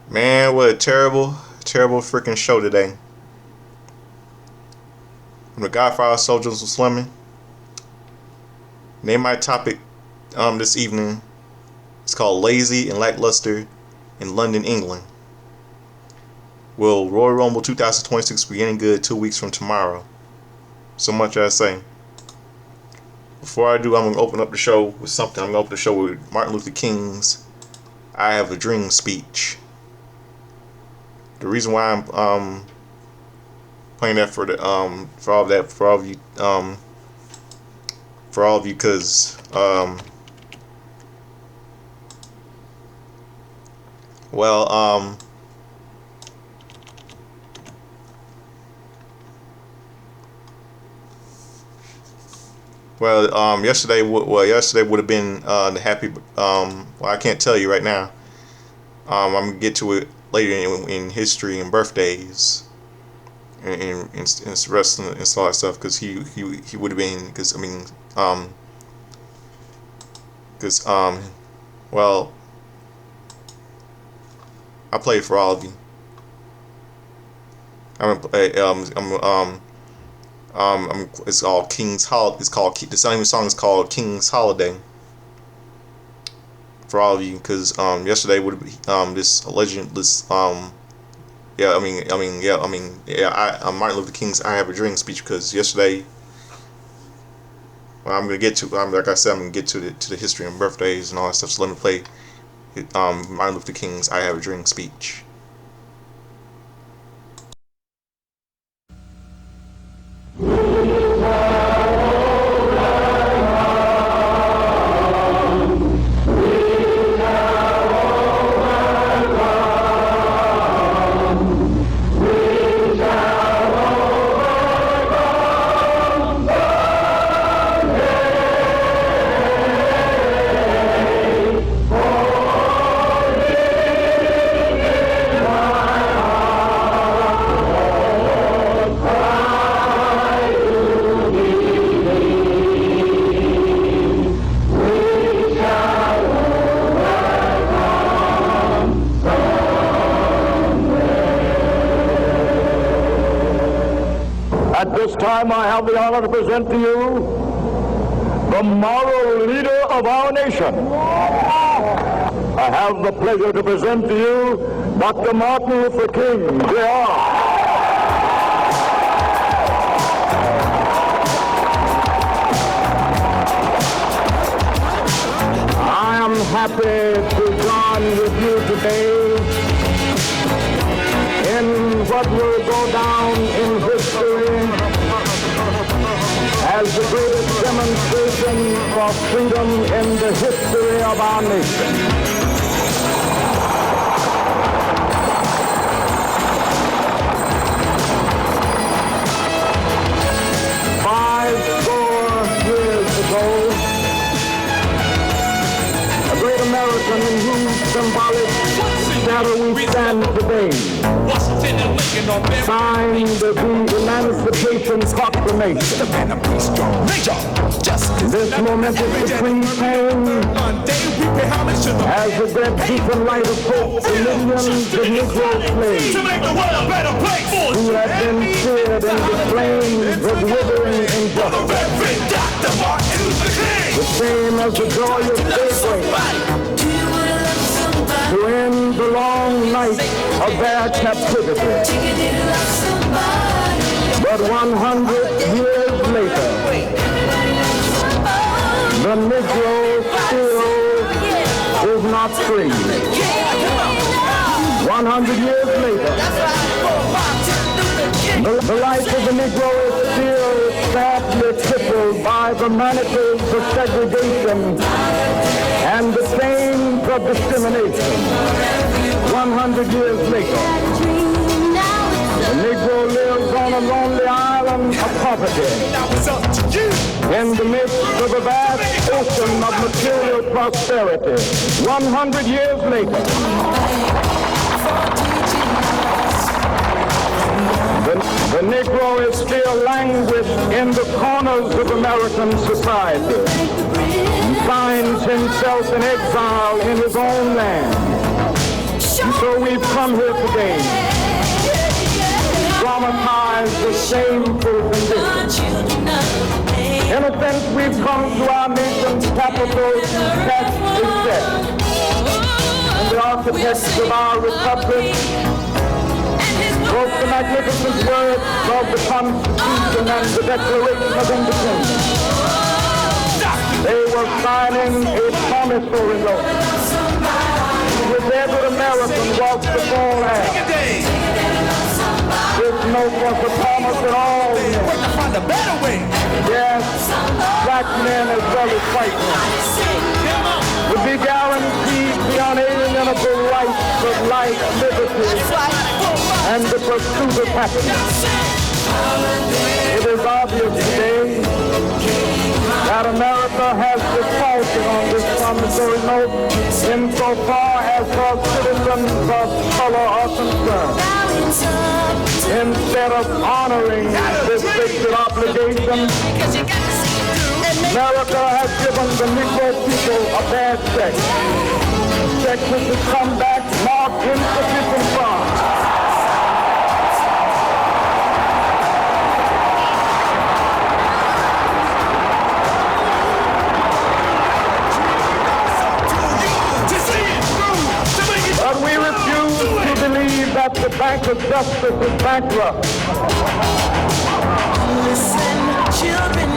Man, what a terrible, terrible freaking show today. When the Godfather soldiers were slumming. Name my topic this evening. It's called Lazy and Lackluster in London, England. Will Royal Rumble 2026 be any good 2 weeks from tomorrow? So much I say. Before I do, I'm going to open up the show with something. I'm going to open the show with Martin Luther King's I Have a Dream speech. The reason why I'm playing that for all of you because yesterday would have been the happy I can't tell you right now. I'm gonna get to it later in history and birthdays and wrestling and all that stuff, because he would have been, I played for all of you. It's called King's Holiday. The same song is called King's Holiday for all of you, because yesterday would be Martin Luther King's I Have a Dream speech, because yesterday, I'm gonna get to like I said, I'm gonna get to the history and birthdays and all that stuff. So let me play Martin Luther King's I Have a Dream speech. At this time, I have the honor to present to you the moral leader of our nation. I have the pleasure to present to you Dr. Martin Luther King, Jr. I am happy to join with you today in what will go down in history as the greatest demonstration for freedom in the history of our nation. Five years ago, a great American in whose symbolic shadow we stand today signed the Emancipation Proclamation. This momentous supreme pain has the dead beacon light of hope to millions of Negro slaves who have been seared in the flames of withering injustice. The same as the glorious daybreak to end the long night of their captivity. But 100 years later, the Negro still is not free. 100 years later, the life of the Negro is still sadly crippled by the manacles of segregation and the chains of discrimination. 100 years later, the Negro lives on a lonely island of poverty in the midst of a vast ocean of material prosperity. 100 years later, the Negro is still languished in the corners of American society and finds himself in exile in his own land. And so So we've come here today to dramatize the shameful condition. In a sense, we've come to our nation's capital to cast a check. And the architects of our republic wrote the magnificent words of the Constitution and the Declaration of Independence. They were signing a promissory note with every American walks the full half. This note was a promise that all men, to find a better way. yes, black men as well as white men, would be guaranteed the unalienable rights of life, liberty, and the pursuit of happiness. It is obvious today that America has defaulted on this promissory note insofar as her citizens of color are concerned. Instead of honoring this sacred obligation, America has given the Negro people a bad check. A check which has come back marked insufficient funds. But we refuse to believe that the Bank of Justice is bankrupt.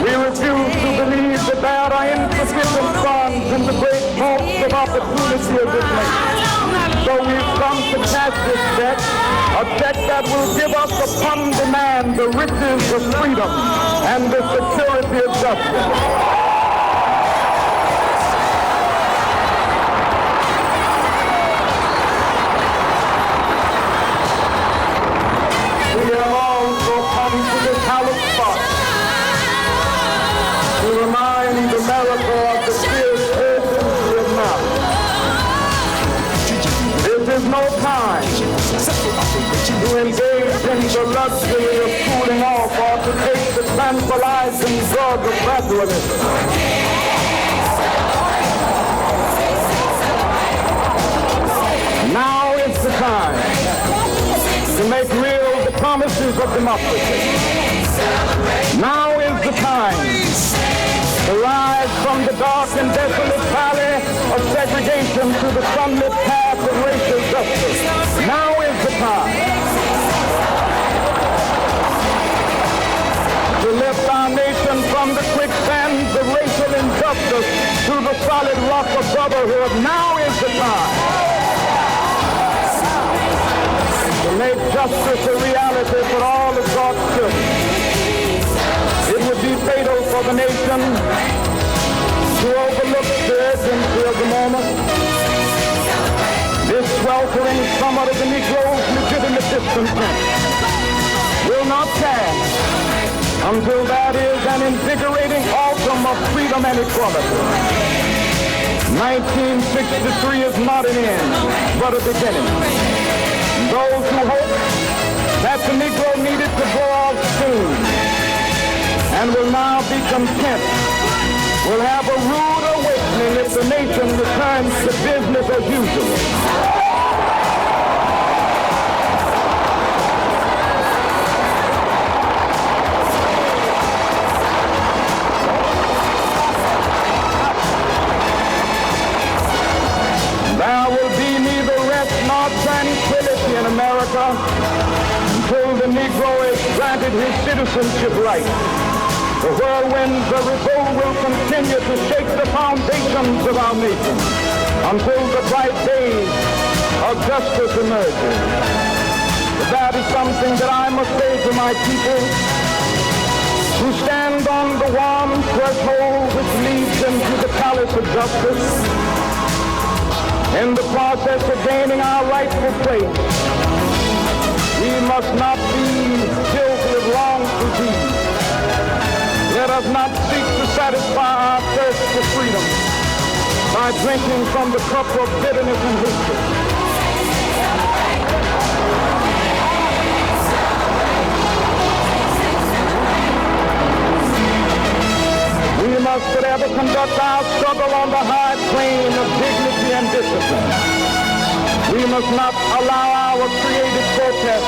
We refuse to believe that there are insufficient funds in the great vaults of opportunity of this nation. So we've come to cash this check, a check that will give us upon demand the riches of freedom and the security of justice. We have also come to this hallowed spot to remind America of the fierce urgency of now. This is no time to engage in the luxury of cooling off or to take the tranquilizing drug of gradualism. Now is the time to make real the promises of democracy. Now is the time to rise from the dark and desolate valley of segregation to the sunlit path of racial justice. Now is the time to lift our nation from the quicksands of racial injustice to the solid rock of brotherhood. Now is the time to make justice a reality for all of God's children. It would be fatal for the nation to overlook the urgency of the moment. This sweltering summer of the Negro's legitimate discontent will not pass until that is an invigorating autumn of freedom and equality. 1963 is not an end, but a beginning. Those who hope that the Negro needed to grow off steam and will now be content will have a rude awakening if the nation returns to business as usual. There will be neither rest nor tranquility in America until the Negro is granted his citizenship rights. The whirlwinds of revolt will continue to shake the foundations of our nation until the bright days of justice emerges. But that is something that I must say to my people who stand on the warm threshold which leads into the palace of justice. In the process of gaining our rightful place, we must not be guilty of wrongful deeds. Let us not seek to satisfy our thirst for freedom by drinking from the cup of bitterness and hatred. We must forever conduct our struggle on the high plane of dignity and discipline. We must must not allow our creative protest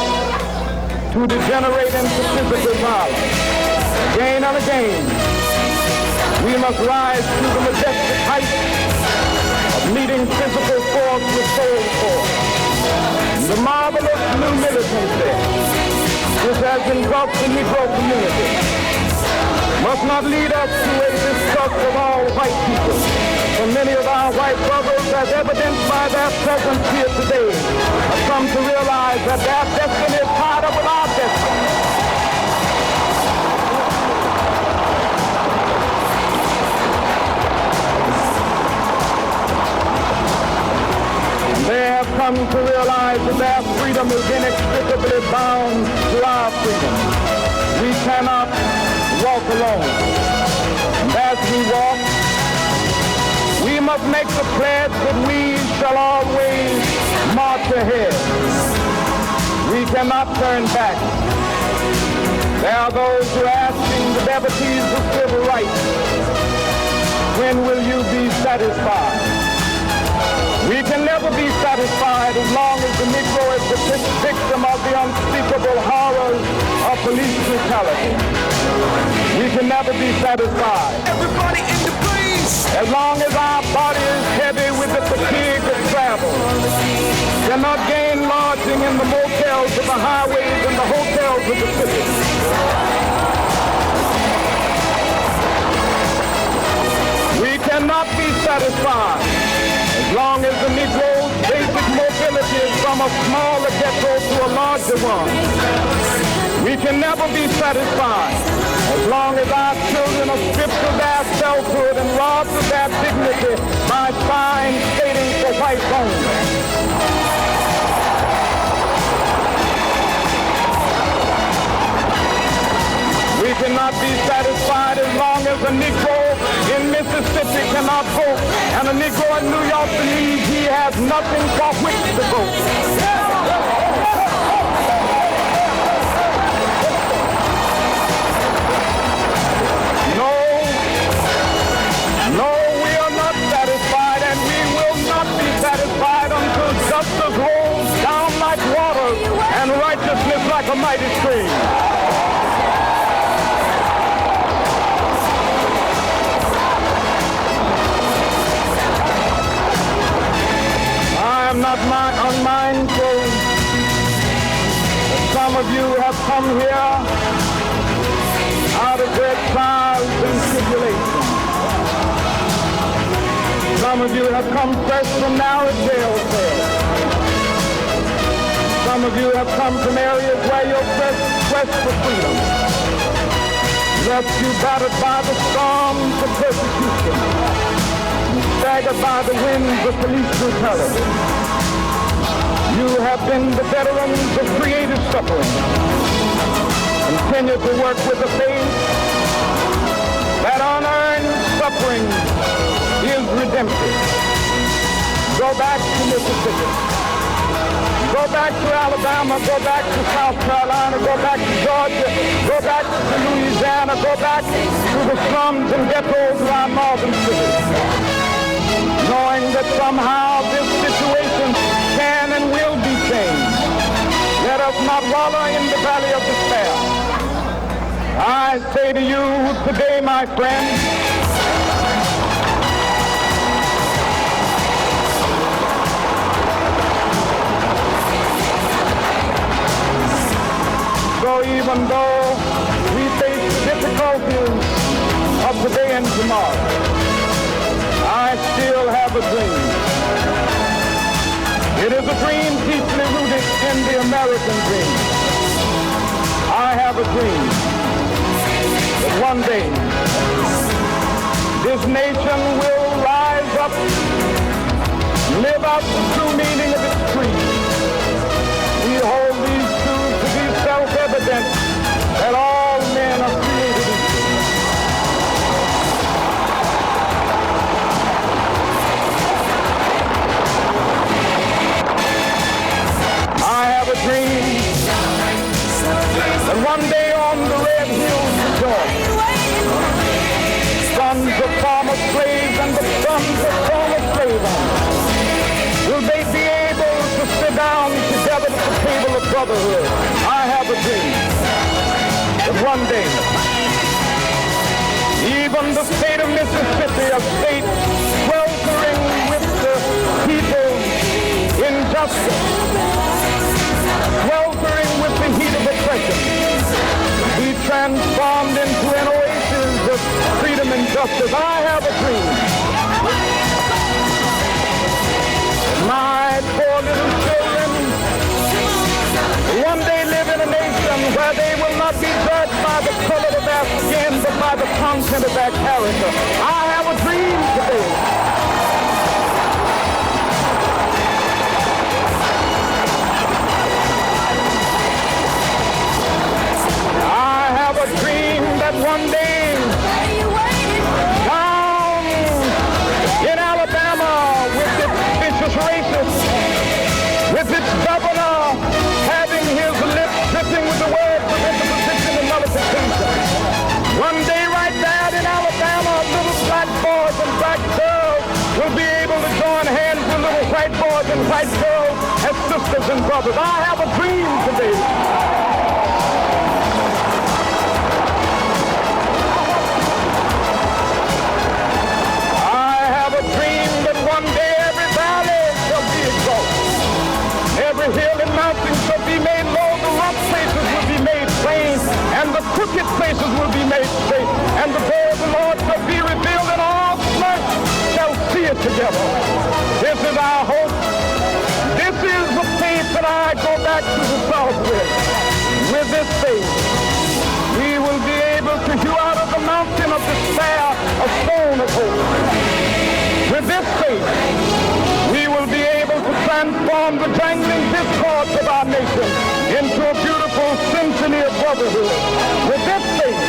to degenerate into physical violence. Again and again, we must rise to the majestic height of meeting physical force with soul force. The marvelous new militancy which has engulfed the Negro community must not lead us to a distrust of all white people. For many of our white brothers, as evidenced by their presence here today, have come to realize that their destiny is tied up with our destiny. They have come to realize that their freedom is inextricably bound to our freedom. We cannot walk alone. And as we walk, we must make the pledge that we shall always march ahead. We cannot turn back. There are those who are asking the devotees of civil rights, when will you be satisfied? We can never be satisfied as long as the Negro is the victim of the unspeakable horrors of police brutality. We can never be satisfied. Everybody in the place. As long as our body is heavy with the fatigue of travel, cannot gain lodging in the motels of the highways and the hotels of the city. We cannot be satisfied as long as the Negro's basic mobility is from a smaller ghetto to a larger one. We can never be satisfied as long as our children are stripped of their selfhood and robbed of their dignity by signs stating for whites only. We cannot be satisfied as long as a Negro in Mississippi cannot vote and a Negro in New York believes he has nothing for which to vote. No, we are not satisfied, and we will not be satisfied until justice rolls down like water and righteousness like a mighty stream. I am not unmindful that some of you have come here out of great trials and tribulations. Some of you have come fresh from narrow jail cells. Some of you have come from areas where your quest for freedom left you battered by the storms of persecution, staggered by the winds of police brutality. You have been the veterans of creative suffering. Continue to work with the faith that unearned suffering is redemptive. Go back to Mississippi. Go back to Alabama. Go back to South Carolina. Go back to Georgia. Go back to Louisiana. Go back to the slums and ghettos of our northern cities, knowing that somehow this situation can and will be changed. Let us not wallow in the valley of despair. I say to you today, my friends, so even though we face difficulties of today and tomorrow, I still have a dream. It is a dream deeply rooted in the American dream. I have a dream that one day this nation will rise up, live out the true meaning of its creed. We hold these truths to be self-evident that all men are created equal. I have a dream that one day on the red hills of Georgia, sons of former slaves and the sons of former slave owners, will they be able to sit brotherhood. I have a dream that one day, even the state of Mississippi, a state sweltering with the people's injustice, sweltering with the heat of oppression, be transformed into an oasis of freedom and justice. I have a dream. My poor little children one day live in a nation where they will not be judged by the color of their skin, but by the content of their character. I have a dream today. I have a dream that one day down in Alabama with its vicious racists, with its governor having his lips dripping with the words of interposition and nullification. One day right there in Alabama, little black boys and black girls will be able to join hands with little white boys and white girls as sisters and brothers. I have a dream today. Every hill and mountain shall be made low, the rough places will be made plain, and the crooked places will be made straight, and the glory of the Lord shall be revealed, and all flesh shall see it together. This is our hope. This is the faith that I go back to the South with. With this faith, we will be able to hew out of the mountain of despair a stone of hope. With this faith, we will be able to transform the jangling discords of our nation into a beautiful symphony of brotherhood. With this faith,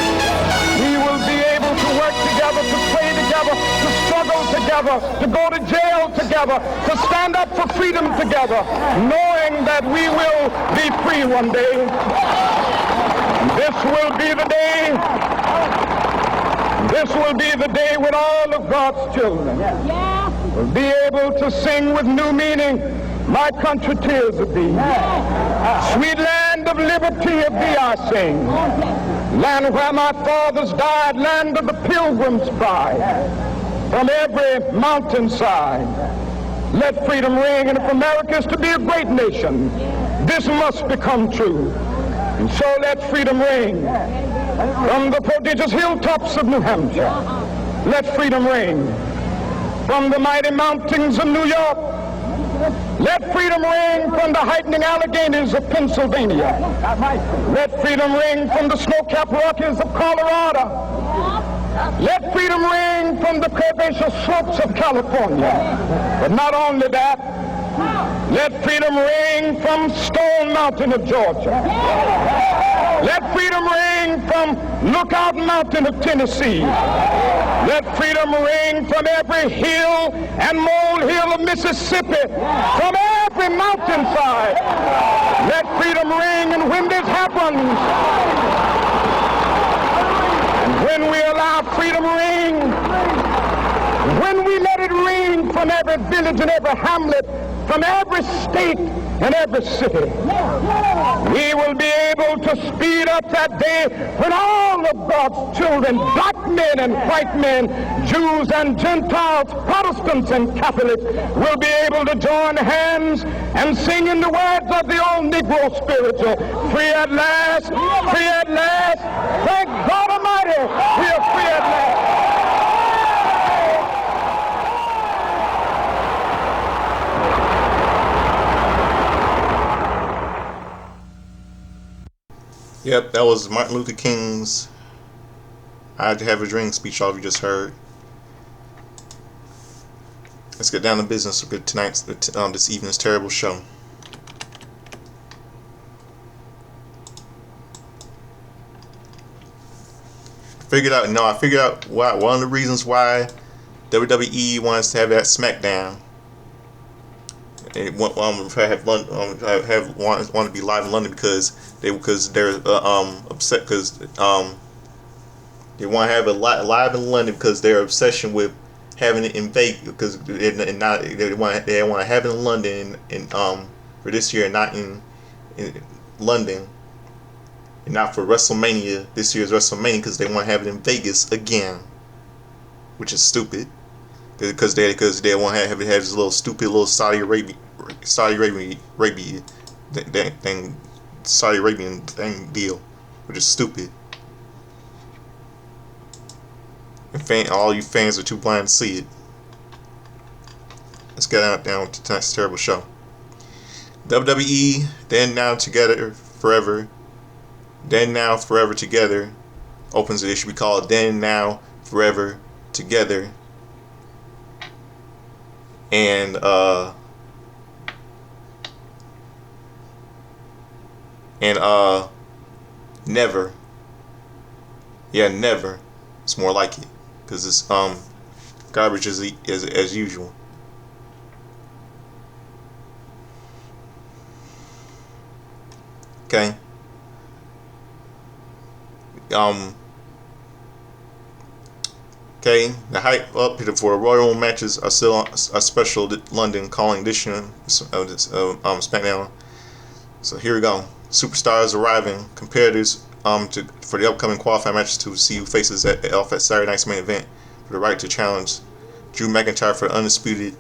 we will be able to work together, to pray together, to struggle together, to go to jail together, to stand up for freedom together, knowing that we will be free one day. This will be the day. This will be the day when all of God's children will be able to sing with new meaning, my country tears of thee. Sweet land of liberty of thee I sing. Land where my fathers died, land of the pilgrim's pride. From every mountainside, let freedom ring. And if America is to be a great nation, this must become true. And so let freedom ring. From the prodigious hilltops of New Hampshire, let freedom ring. From the mighty mountains of New York, let freedom ring. From the heightening Alleghanies of Pennsylvania, let freedom ring. From the snow-capped Rockies of Colorado, let freedom ring. From the curvaceous slopes of California. But not only that, let freedom ring from Stone Mountain of Georgia. Let freedom ring from Lookout Mountain of Tennessee. Let freedom ring from every hill and molehill of Mississippi, from every mountainside. Let freedom ring, and when this happens, and when we allow freedom ring, when we let it ring from every village and every hamlet, from every state and every city, we will be able to speed up that day when all of God's children, black men and white men, Jews and Gentiles, Protestants and Catholics, will be able to join hands and sing in the words of the old Negro spiritual, free at last, free at last, thank God Almighty, we are free at last. Yep, that was Martin Luther King's I Had to Have a Dream speech, all of you just heard. Let's get down to business with tonight's, this evening's terrible show. I figured out why, one of the reasons why WWE wants to have that Smackdown. It want to be live in London because they're upset because they want to have it live in London because their obsession with having it in Vegas, because they want to have it in London for this year and not in London and not for WrestleMania, this year's WrestleMania, because they want to have it in Vegas again, which is stupid. Because they want to have it have this little stupid little Saudi Arabian thing deal, which is stupid. And all you fans are too blind to see it. Let's get down to tonight's terrible show. WWE, Then Now Together Forever. Then Now Forever Together opens it. It should be called Then Now Forever Together. And Never. Yeah, Never. It's more like it, because it's garbage as usual. Okay. Okay, the hype up for Royal matches are still a special London calling edition of Smackdown. So here we go. Superstars arriving. Competitors for the upcoming qualifying matches to see who faces off at Saturday night's main event for the right to challenge Drew McIntyre for the undisputed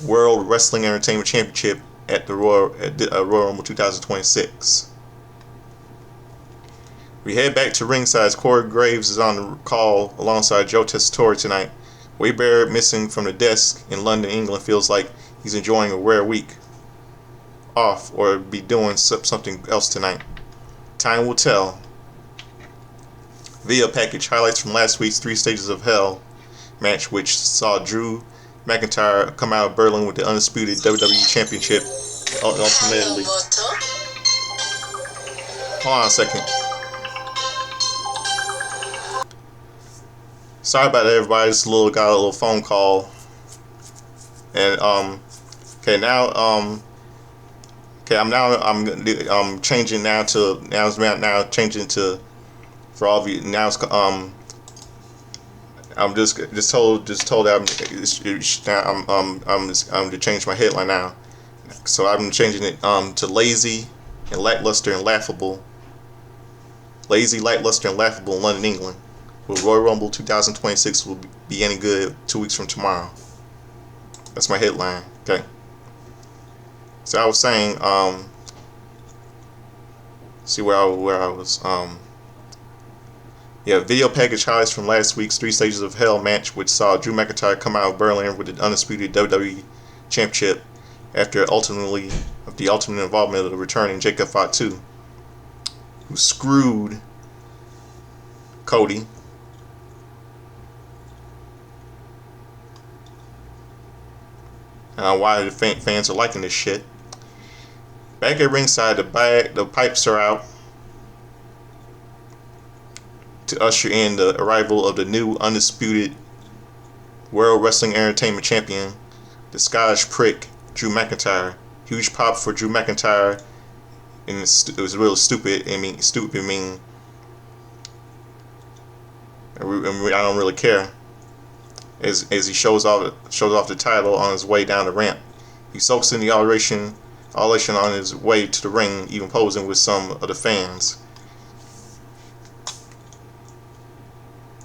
World Wrestling Entertainment Championship at the Royal Rumble 2026. We head back to ringside as Corey Graves is on the call alongside Joe Tessitore tonight. Wade Barrett, missing from the desk in London, England, feels like he's enjoying a rare week off or be doing something else tonight. Time will tell. Video package highlights from last week's 3 Stages of Hell match, which saw Drew McIntyre come out of Berlin with the undisputed WWE Championship ultimately. Hold on a second. Sorry about that, everybody. Just got a little phone call, and okay, now okay, I'm changing now changing to for all of you now. I'm just told that I'm to change my headline now, so I'm changing it to lazy and lackluster and laughable. Lazy, lackluster, and laughable in London, England. Will Royal Rumble 2026 will be any good 2 weeks from tomorrow? That's my headline. Okay. So I was saying, see where I was. Yeah, video package highlights from last week's 3 Stages of Hell match, which saw Drew McIntyre come out of Berlin with the undisputed WWE Championship after the ultimate involvement of the returning Jacob Fatu, who screwed Cody. Why the fans are liking this shit. Back at ringside, the pipes are out to usher in the arrival of the new undisputed World Wrestling Entertainment Champion, the Scottish prick, Drew McIntyre. Huge pop for Drew McIntyre, and it was real stupid. I mean, I don't really care. As he shows off the title on his way down the ramp, he soaks in the oration on his way to the ring, even posing with some of the fans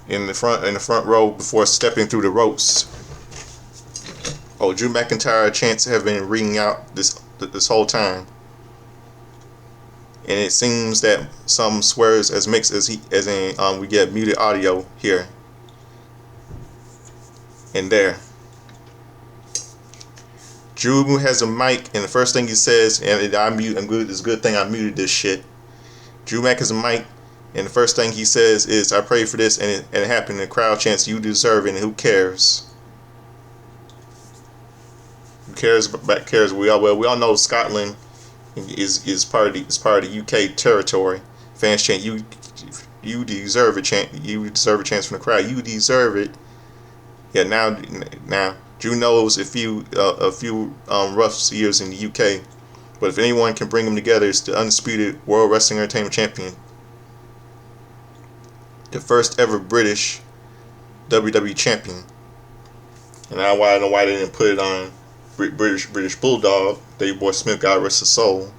in the front row before stepping through the ropes. Oh, Drew McIntyre chants have been ringing out this whole time, and it seems that some swears as mixed as we get muted audio here and there. Drew has a mic, and the first thing he says, and it's a good thing I muted this shit. Drew Mac has a mic, and the first thing he says is, "I prayed for this, and it happened." And the crowd chants, "You deserve it," and who cares? Who cares? But cares. We all know Scotland is part of the UK territory. Fans chant, "You deserve it," chant, "You deserve a chance from the crowd. You deserve it." Yeah, now Drew knows a few rough years in the UK, but if anyone can bring them together, it's the undisputed World Wrestling Entertainment Champion, the first ever British WWE champion. And I don't know why they didn't put it on British Bulldog, Davey Boy Smith, God rest his soul.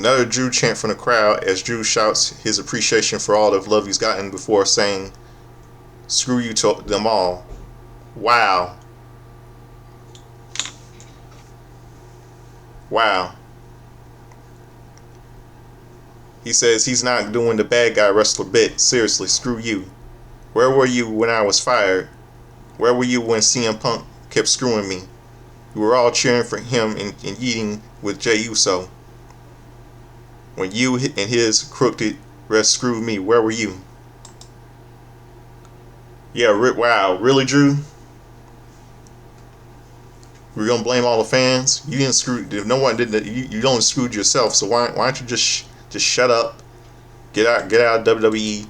Another Drew chant from the crowd as Drew shouts his appreciation for all the love he's gotten before saying, "Screw you to them all." Wow. Wow. He says he's not doing the bad guy wrestler bit. Seriously, screw you. Where were you when I was fired? Where were you when CM Punk kept screwing me? We were all cheering for him and yeeting with Jey Uso. When you and his crooked rest screwed me, where were you? Yeah, wow, really, Drew? We're gonna blame all the fans? You didn't screw. If no one did that, you don't screwed yourself. So why don't you just shut up? Get out of WWE.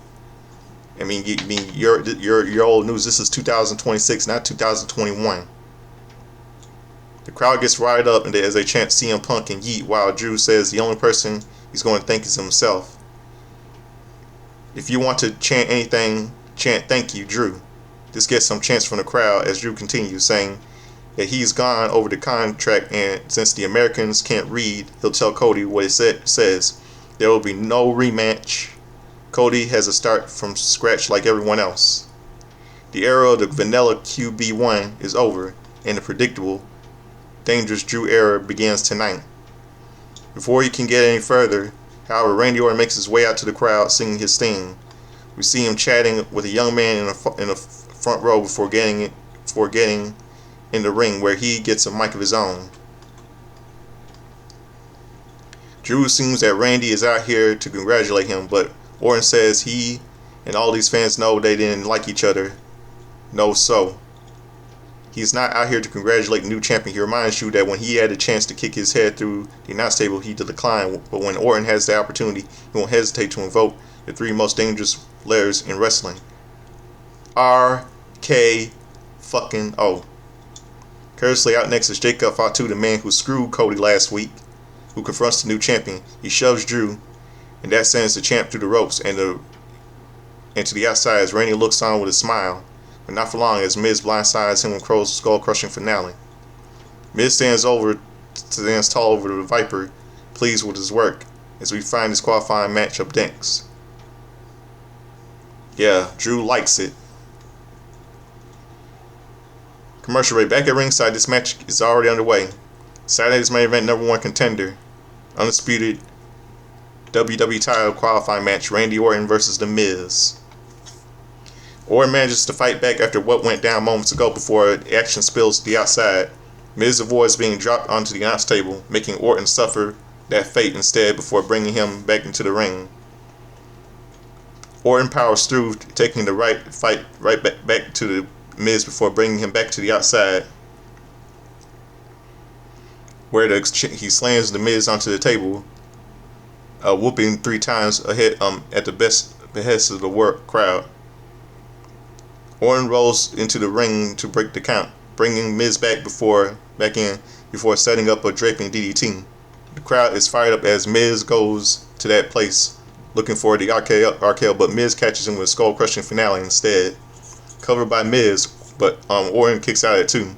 I mean, you're old news. This is 2026, not 2021. The crowd gets riled up and as they chant CM Punk and yeet, while Drew says the only person he's going to thank is himself. If you want to chant anything, chant "Thank you, Drew." This gets some chants from the crowd as Drew continues, saying that he's gone over the contract and since the Americans can't read, he'll tell Cody what it says. There will be no rematch. Cody has to start from scratch like everyone else. The era of the vanilla QB1 is over, and the predictable, dangerous Drew era begins tonight. Before he can get any further, however, Randy Orton makes his way out to the crowd singing his theme. We see him chatting with a young man in the front row before getting in the ring where he gets a mic of his own. Drew assumes that Randy is out here to congratulate him, but Orton says he and all these fans know they didn't like each other. No, so he's not out here to congratulate the new champion. He reminds you that when he had a chance to kick his head through the announce table, he declined. But when Orton has the opportunity, he won't hesitate to invoke the three most dangerous letters in wrestling: RK fucking O. Curiously, out next is Jacob Fatu, the man who screwed Cody last week, who confronts the new champion. He shoves Drew, and that sends the champ through the ropes and to the outside as Randy looks on with a smile. But not for long as Miz blindsides him with Crow's skull-crushing finale. Miz stands tall over the Viper, pleased with his work, as we find his qualifying match up next. Yeah, Drew likes it. Commercial break. Back at ringside, this match is already underway. Saturday's main event, #1 contender, undisputed WWE title qualifying match, Randy Orton versus The Miz. Orton manages to fight back after what went down moments ago before action spills to the outside. Miz avoids being dropped onto the announce table, making Orton suffer that fate instead before bringing him back into the ring. Orton powers through, taking the fight right back to the Miz before bringing him back to the outside, where he slams the Miz onto the table, whooping 3 times ahead at the behest of the crowd. Orton rolls into the ring to break the count, bringing Miz back in before setting up a draping DDT. The crowd is fired up as Miz goes to that place looking for the RKO, but Miz catches him with a skull-crushing finale instead. Covered by Miz, but Orton kicks out at 2.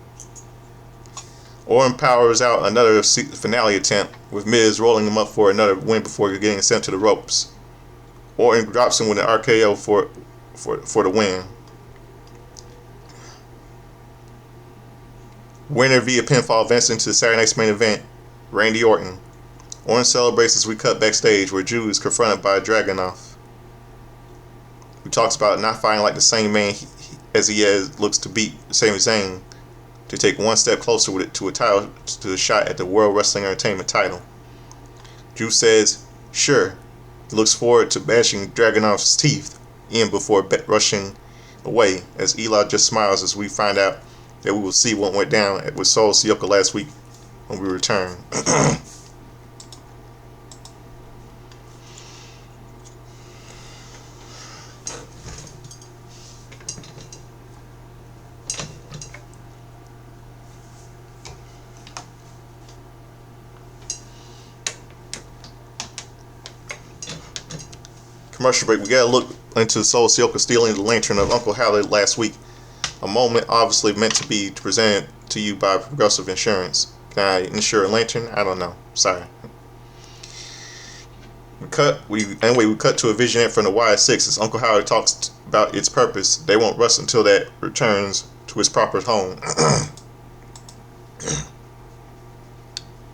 Orton powers out another finale attempt, with Miz rolling him up for another win before getting sent to the ropes. Orton drops him with an RKO for the win. Winner via pinfall advances into the Saturday night's main event, Randy Orton. Orton celebrates as we cut backstage where Drew is confronted by Dragunov, who talks about not fighting like the same man as he looks to beat Sami Zayn to take one step closer with it to a shot at the World Wrestling Entertainment title. Drew says, sure, he looks forward to bashing Dragunov's teeth in before rushing away, as Eli just smiles as we find out that we will see what went down with Solo Sikoa last week when we return. Commercial break. We gotta look into Solo Sikoa stealing the lantern of Uncle Howley last week. A moment obviously meant to be presented to you by Progressive Insurance. Can I insure a lantern? I don't know. Sorry. We cut to a vignette from the Y6 as Uncle Howard talks about its purpose. They won't rest until that returns to its proper home.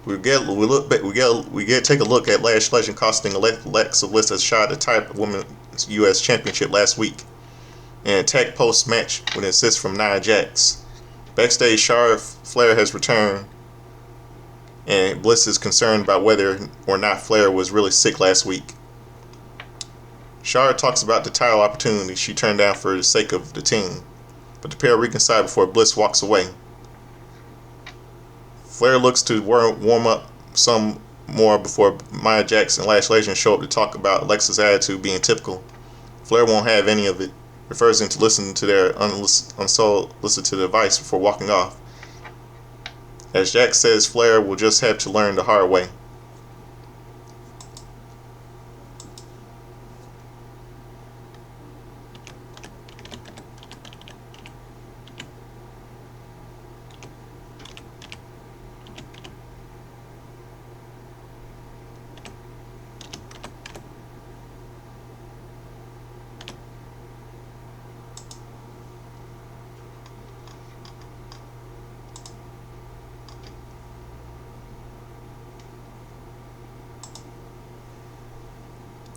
We take a look at Lash Legend costing Alexa Bliss a shot at the title Women's U.S. Championship last week, and a tag post match with an assist from Nia Jax. Backstage, Charlotte Flair has returned, and Bliss is concerned about whether or not Flair was really sick last week. Charlotte talks about the title opportunity she turned down for the sake of the team, but the pair reconcile before Bliss walks away. Flair looks to warm up some more before Nia Jax and Lash Legend show up to talk about Alexa's attitude being typical. Flair won't have any of it, refusing to listen to their unsolicited advice before walking off. As Jax says, Flair will just have to learn the hard way.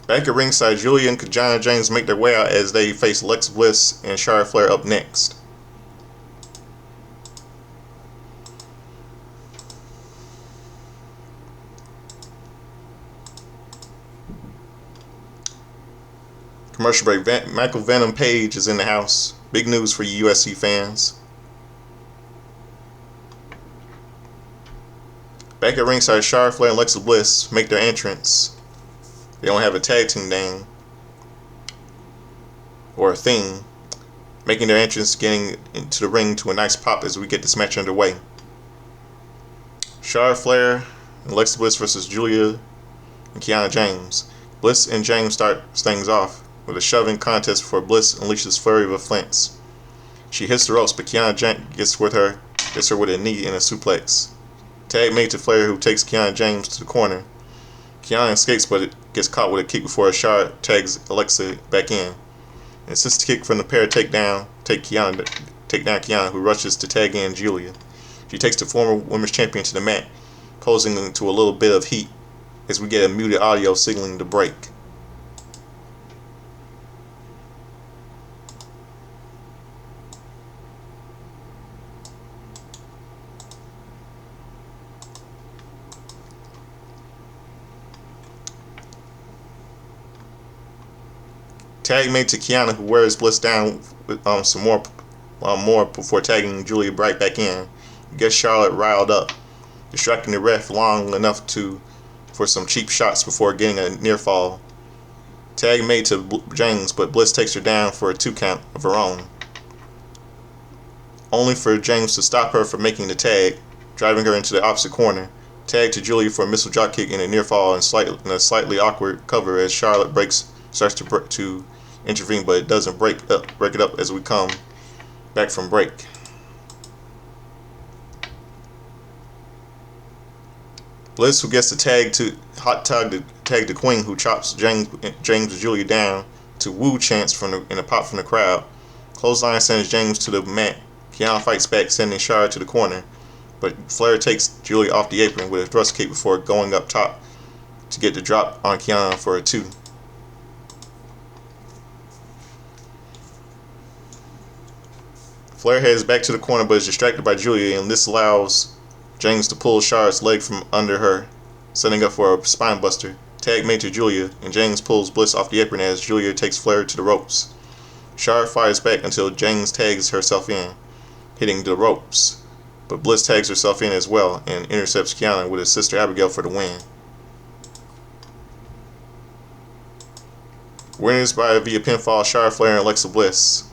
Back at ringside, Julia and Kiana James make their way out as they face Alexa Bliss and Charlotte Flair up next. Commercial break. Michael Venom Page is in the house. Big news for you USC fans. Back at ringside, Charlotte Flair and Alexa Bliss make their entrance. They don't have a tag team name or a theme, making their entrance, getting into the ring to a nice pop as we get this match underway. Charlotte Flair and Alexa Bliss versus Julia and Kiana James. Bliss and James start things off with a shoving contest before Bliss unleashes flurry of offense. She hits the ropes, but Kiana James gets her with a knee and a suplex. Tag made to Flair, who takes Kiana James to the corner. Kiana escapes, but it gets caught with a kick before Charlotte tags Alexa back in. An assist kick from the pair take down Kiana, who rushes to tag in Julia. She takes the former women's champion to the mat, posing to a little bit of heat as we get a muted audio signaling the break. Tag made to Kiana, who wears Bliss down with some more before tagging Julia right back in. Gets Charlotte riled up, distracting the ref long enough for some cheap shots before getting a near fall. Tag made to James, but Bliss takes her down for a 2 count of her own, only for James to stop her from making the tag, driving her into the opposite corner. Tag to Julia for a missile dropkick and a near fall and a slightly awkward cover as Charlotte starts to intervene, but it doesn't break it up as we come back from break. Bliss, who gets the tag the Queen, who chops James and Julia down to woo chants in a pop from the crowd. Clothesline sends James to the mat. Kiana fights back, sending Charlotte to the corner, but Flair takes Julia off the apron with a thrust kick before going up top to get the drop on Kiana for a 2. Flair heads back to the corner but is distracted by Julia, and this allows James to pull Charlotte's leg from under her, setting up for a spine buster. Tag made to Julia, and James pulls Bliss off the apron as Julia takes Flair to the ropes. Charlotte fires back until James tags herself in, hitting the ropes, but Bliss tags herself in as well and intercepts Kiana with his sister Abigail for the win. Winners via pinfall, Charlotte Flair and Alexa Bliss.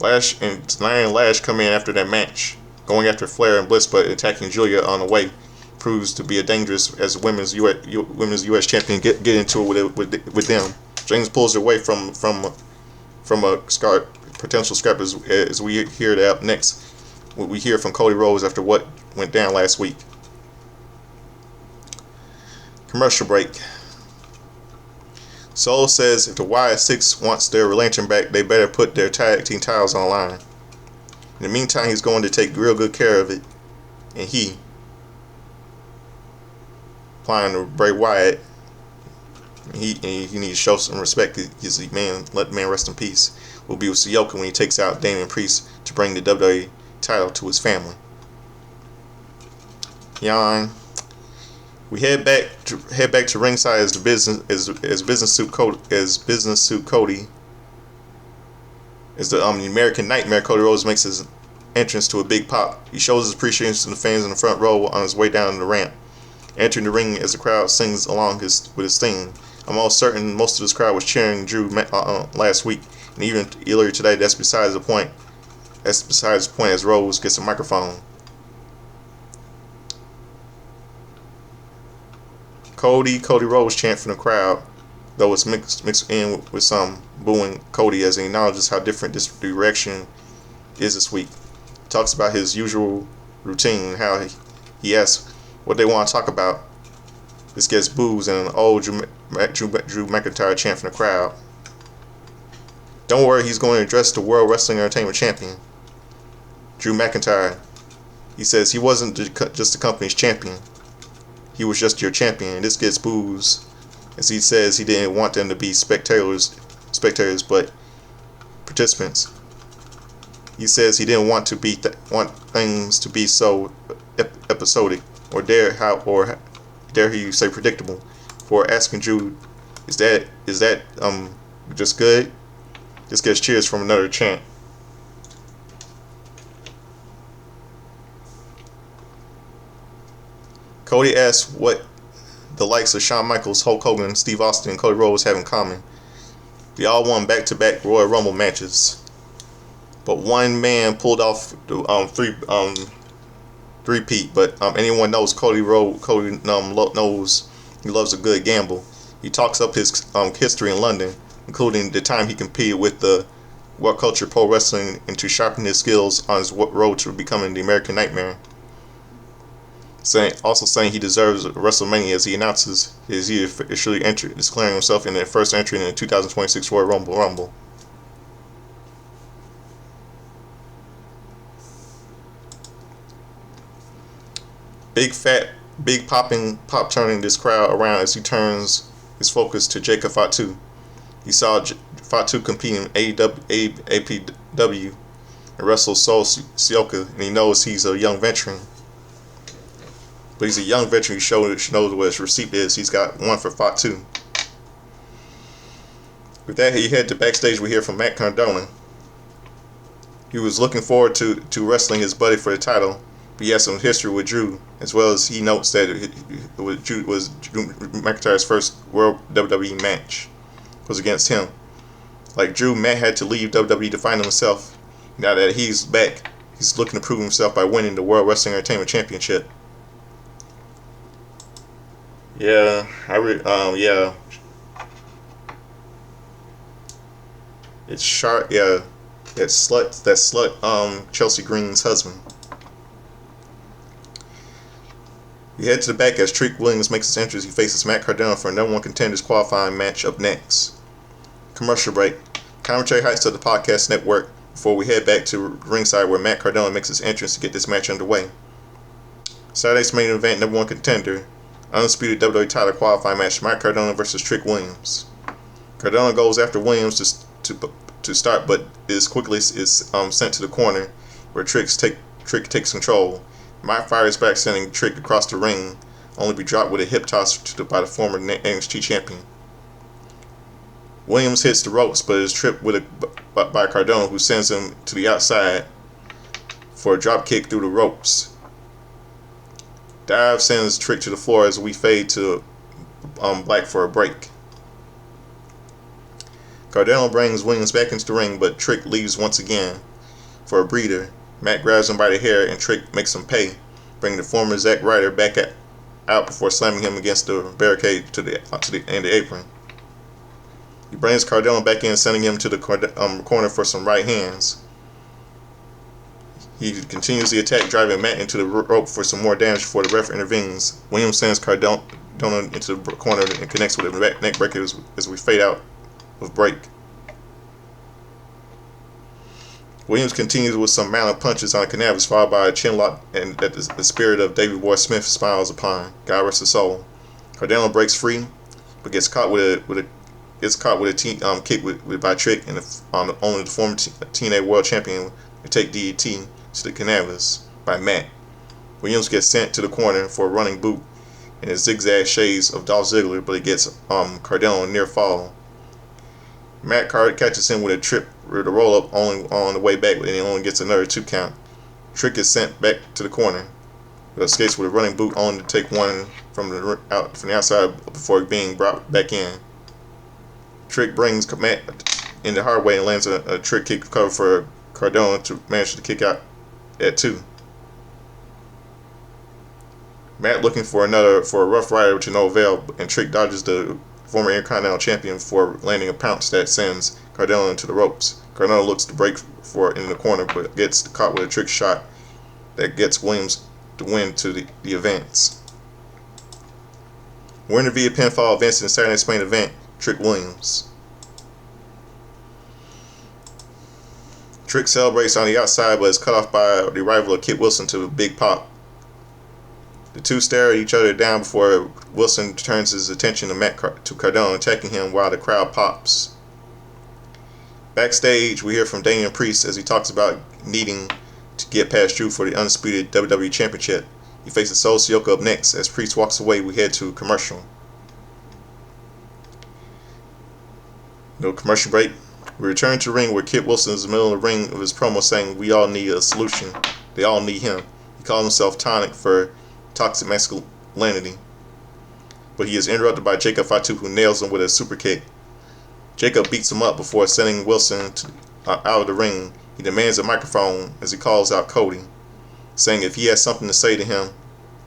Lash and Nia and Lash come in after that match, going after Flair and Bliss, but attacking Julia on the way proves to be a dangerous as women's U.S. champion get into it with them. James pulls her away from a potential scrap as we hear that up next. what we hear from Cody Rhodes after what went down last week. Commercial break. Soul says if the Wyatt Six wants their lantern back, they better put their tag team titles on the line. In the meantime, he's going to take real good care of it, and he, applying to Bray Wyatt, he needs to show some respect. He's a man, let the man rest in peace. Will be with Sioka when he takes out Damian Priest to bring the WWE title to his family. Yawn. We head back to ringside as the business suit Cody. As the American Nightmare Cody Rhodes makes his entrance to a big pop. He shows his appreciation to the fans in the front row on his way down the ramp, entering the ring as the crowd sings along with his theme. I'm almost certain most of this crowd was cheering Drew last week, and even earlier today. That's besides the point. That's besides the point as Rhodes gets a microphone. Cody Rhodes chant from the crowd, though it's mixed in with some booing Cody as he acknowledges how different this direction is this week. He talks about his usual routine, how he asks what they want to talk about. This gets boos and an old Drew McIntyre chant from the crowd. Don't worry, he's going to address the World Wrestling Entertainment Champion, Drew McIntyre. He says he wasn't just the company's champion. He was just your champion. And this gets boos, as he says he didn't want them to be spectators, but participants. He says he didn't want things to be so episodic, or dare he say predictable. For asking Drew, is that just good? This gets cheers from another chant. Cody asks what the likes of Shawn Michaels, Hulk Hogan, Steve Austin, and Cody Rhodes have in common. They all won back-to-back Royal Rumble matches, but one man pulled off the three-peat. But anyone knows Cody knows he loves a good gamble. He talks up his history in London, including the time he competed with the What Culture Pro Wrestling, and to sharpen his skills on his road to becoming the American Nightmare. Saying he deserves WrestleMania as he announces his year officially declaring himself in the first entry in the 2026 Royal Rumble. Big pop turning this crowd around as he turns his focus to Jacob Fatu. He saw Fatu compete in APW and wrestle Sol Sioka, and he knows he's a young veteran. But he's a young veteran who knows what his receipt is. He's got one for Fatu. With that, he head to backstage. We hear from Matt Cardona. He was looking forward to wrestling his buddy for the title, but he has some history with Drew, as well as he notes that Drew McIntyre's first World WWE match was against him. Like Drew, Matt had to leave WWE to find himself. Now that he's back, he's looking to prove himself by winning the World Wrestling Entertainment Championship. Yeah, yeah. It's sharp, yeah. That slut, Chelsea Green's husband. We head to the back as Trick Williams makes his entrance. He faces Matt Cardona for a #1 contenders qualifying match up next. Commercial break. Commentary heights of the podcast network before we head back to ringside where Matt Cardona makes his entrance to get this match underway. Saturday's main event, #1 contender, undisputed WWE title qualifying match, Matt Cardona versus Trick Williams. Cardona goes after Williams to start, but is sent to the corner where Trick takes control. Matt fires back, sending Trick across the ring, only be dropped with a hip toss by the former NXT champion. Williams hits the ropes, but is tripped by Cardona, who sends him to the outside for a drop kick through the ropes. Dive sends Trick to the floor as we fade to black for a break. Cardona brings Williams back into the ring, but Trick leaves once again for a breather. Matt grabs him by the hair and Trick makes him pay, bringing the former Zack Ryder back out before slamming him against the barricade to the end of the apron. He brings Cardona back in, sending him to the corner for some right hands. He continues the attack, driving Matt into the rope for some more damage before the ref intervenes. Williams sends Cardona into the corner and connects with a neck breaker as we fade out of break. Williams continues with some mounted punches on Canavas, followed by a chin lock and that the spirit of Davey Boy Smith smiles upon. God rest his soul. Cardona breaks free, but gets caught with a kick by Trick and only the former TNA World Champion to take DET to the Canavas by Matt. Williams gets sent to the corner for a running boot and a zigzag shades of Dolph Ziggler, but it gets Cardona near fall. Matt catches him with a roll up only on the way back, and he only gets another 2 count. Trick is sent back to the corner, but escapes with a running boot only to take one from the outside before being brought back in. Trick brings Matt in the hard way and lands a trick kick cover for Cardona to manage to kick out at 2. Matt looking for a Rough Rider to no avail, and Trick dodges the former Intercontinental Champion before landing a pounce that sends Cardona into the ropes. Cardona looks to break for it in the corner, but gets caught with a trick shot that gets Williams to win to the events. Winner via pinfall advances in Saturday's main event, Trick Williams. Trick celebrates on the outside, but is cut off by the arrival of Kit Wilson to a big pop. The two stare at each other down before Wilson turns his attention to Cardona, attacking him while the crowd pops. Backstage, we hear from Damian Priest as he talks about needing to get past Drew for the undisputed WWE Championship. He faces Solo Sikoa up next. As Priest walks away, we head to a commercial. No commercial break. We return to the ring where Kit Wilson is in the middle of the ring of his promo saying, "We all need a solution. They all need him." He calls himself Tonic for toxic masculinity, but he is interrupted by Jacob Fatu, who nails him with a super kick. Jacob beats him up before sending Wilson out of the ring. He demands a microphone as he calls out Cody, saying if he has something to say to him,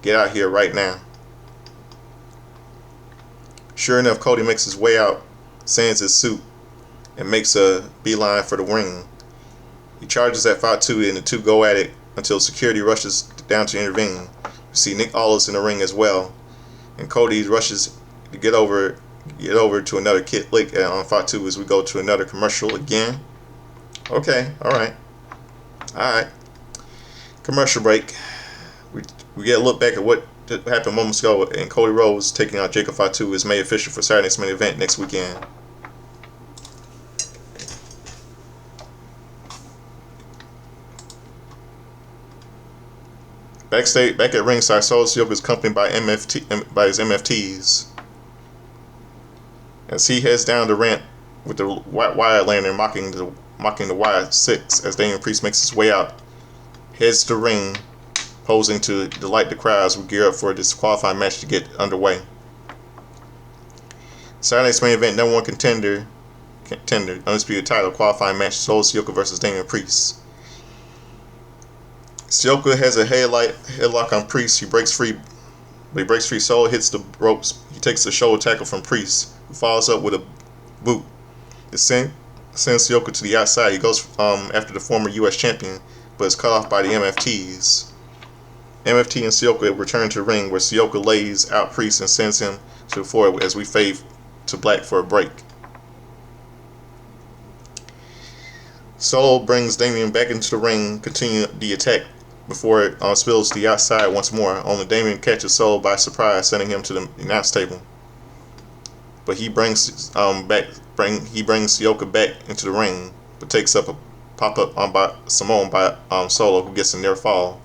get out here right now. Sure enough, Cody makes his way out, sands his suit, and makes a beeline for the ring. He charges at Fatu, and the two go at it until security rushes down to intervene. We see Nick Aldis in the ring as well, and Cody rushes to get over to another kick lick on Fatu as we go to another commercial again. Okay, all right. Commercial break. We get a look back at what happened moments ago, and Cody Rhodes taking out Jacob Fatu is made official for Saturday's main event next weekend. Backstage, back at ringside, Solo Sikoa is accompanied by his MFTs as he heads down the ramp with the white wire lantern mocking the Wire 6 as Damian Priest makes his way out, heads to the ring, posing to delight the crowd as we gear up for this qualifying match to get underway. Saturday's main event, number one contender, undisputed title qualifying match, Solo Sikoa versus Damian Priest. Sikoa has a headlock on Priest. He breaks free. Solo hits the ropes. He takes the shoulder tackle from Priest, who follows up with a boot. It sends Sikoa to the outside. He goes after the former U.S. champion, but is cut off by the MFTs. MFT and Sikoa return to the ring, where Sikoa lays out Priest and sends him to the floor as we fade to black for a break. Solo brings Damian back into the ring, continue the attack before it spills to the outside once more. Only Damian catches Solo by surprise, sending him to the announce table. But he brings Sikoa back into the ring, but takes up a pop-up by Samoan by Solo, who gets a near fall.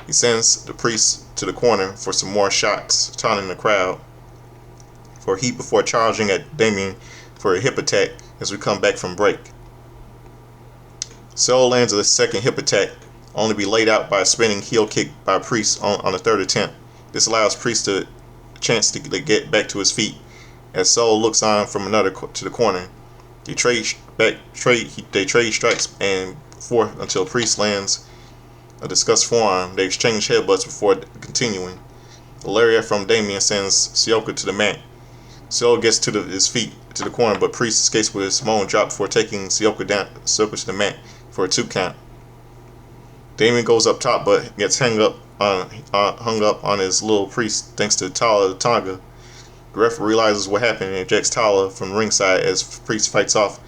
He sends the Priest to the corner for some more shots, taunting the crowd for heat before charging at Damian for a hip attack as we come back from break. Solo lands a second hip attack, only to be laid out by a spinning heel kick by Priest on the third attempt. This allows Priest a chance to get back to his feet as Solo looks on from another to the corner. They trade strikes and forth until Priest lands a discussed forearm. They exchange headbutts before continuing. A lariat from Damian sends Sikoa to the mat. Solo gets to his feet to the corner, but Priest escapes with his Samoan drop before taking Sikoa to the mat for a 2 count. Damien goes up top, but gets hung up on his little priest thanks to Tonga. The ref realizes what happened and ejects Tala from ringside as Priest fights off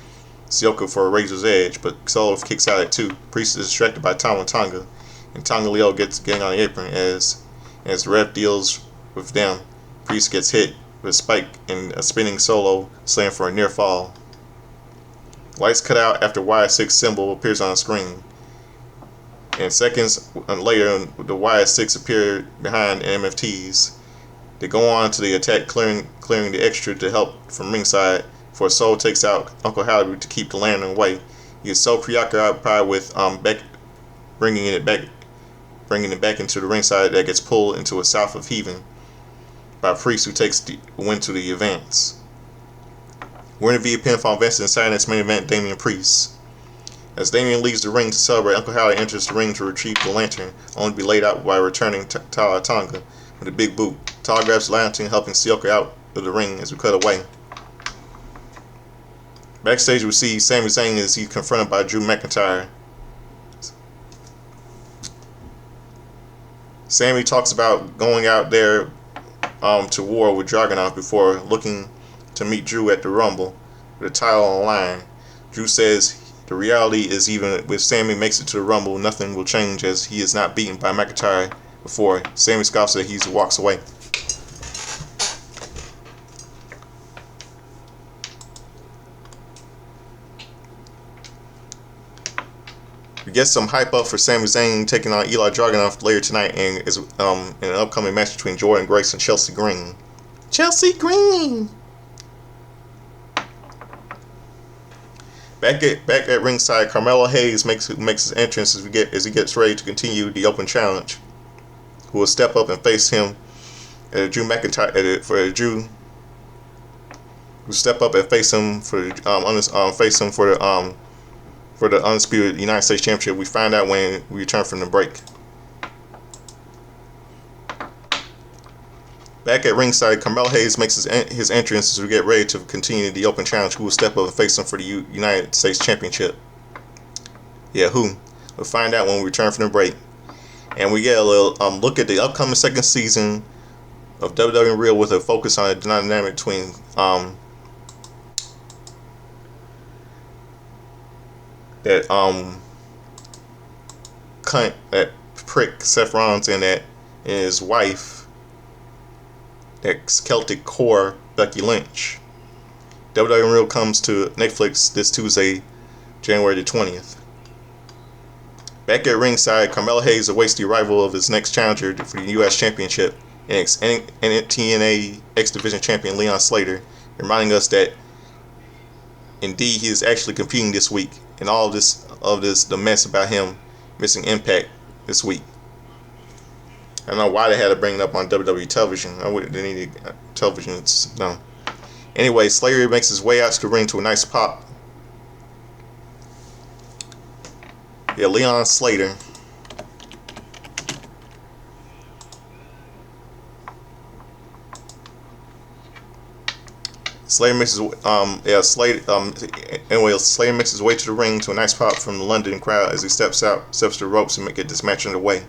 Sioka for a razor's edge, but Solo kicks out at 2. Priest is distracted by Tonga, and Tonga Leo getting on the apron as the ref deals with them. Priest gets hit with a spike and a spinning Solo slam for a near fall. Lights cut out after YS6 symbol appears on the screen. And seconds later, the YS6 appear behind MFTs. They go on to the attack, clearing the extra to help from ringside. For Soul takes out Uncle Howdy to keep the lantern away. He is so preoccupied with bringing it back into the ringside that gets pulled into a south of heaving by Priest, who takes the win to the advance. Winner via pinfall invested in Saturday's main event, Damian Priest. As Damien leaves the ring to celebrate, Uncle Howdy enters the ring to retrieve the lantern, only to be laid out by returning Tala Tonga with a big boot. Tala grabs the lantern, helping Sioka out of the ring as we cut away. Backstage, we see Sami Zayn as he's confronted by Drew McIntyre. Sami talks about going out there to war with Dragunov before looking to meet Drew at the Rumble with a title on the line. Drew says the reality is even if Sami makes it to the Rumble, nothing will change as he is not beaten by McIntyre before. Sami scoffs as he walks away. We get some hype up for Sami Zayn taking on Eli Dragunov later tonight and is in an upcoming match between Jordan Grace and Chelsea Green. Chelsea Green! Back at ringside, Carmelo Hayes makes his entrance as he gets ready to continue the open challenge. Who will step up and face him Drew McIntyre who step up and face him for the undisputed United States Championship. We find out when we return from the break. Back at ringside, Carmelo Hayes makes his entrance as we get ready to continue the open challenge. Who will step up and face him for the United States Championship? Yeah, who? We'll find out when we return from the break. And we get a little look at the upcoming second season of WWE Real with a focus on the dynamic between that prick Seth Rollins and his wife, that Celtic core Becky Lynch. WWE Real comes to Netflix this Tuesday, January the 20th. Back at ringside, Carmelo Hayes awaits the arrival of his next challenger for the U.S. Championship and TNA X Division Champion Leon Slater, reminding us that indeed he is actually competing this week, and all of this the mess about him missing Impact this week. I don't know why they had to bring it up on WWE television. They needed television. No. Anyway, Slater makes his way out to the ring to a nice pop. Yeah, Leon Slater. Slater makes his Slater makes his way to the ring to a nice pop from the London crowd as he steps to the ropes and get this match underway.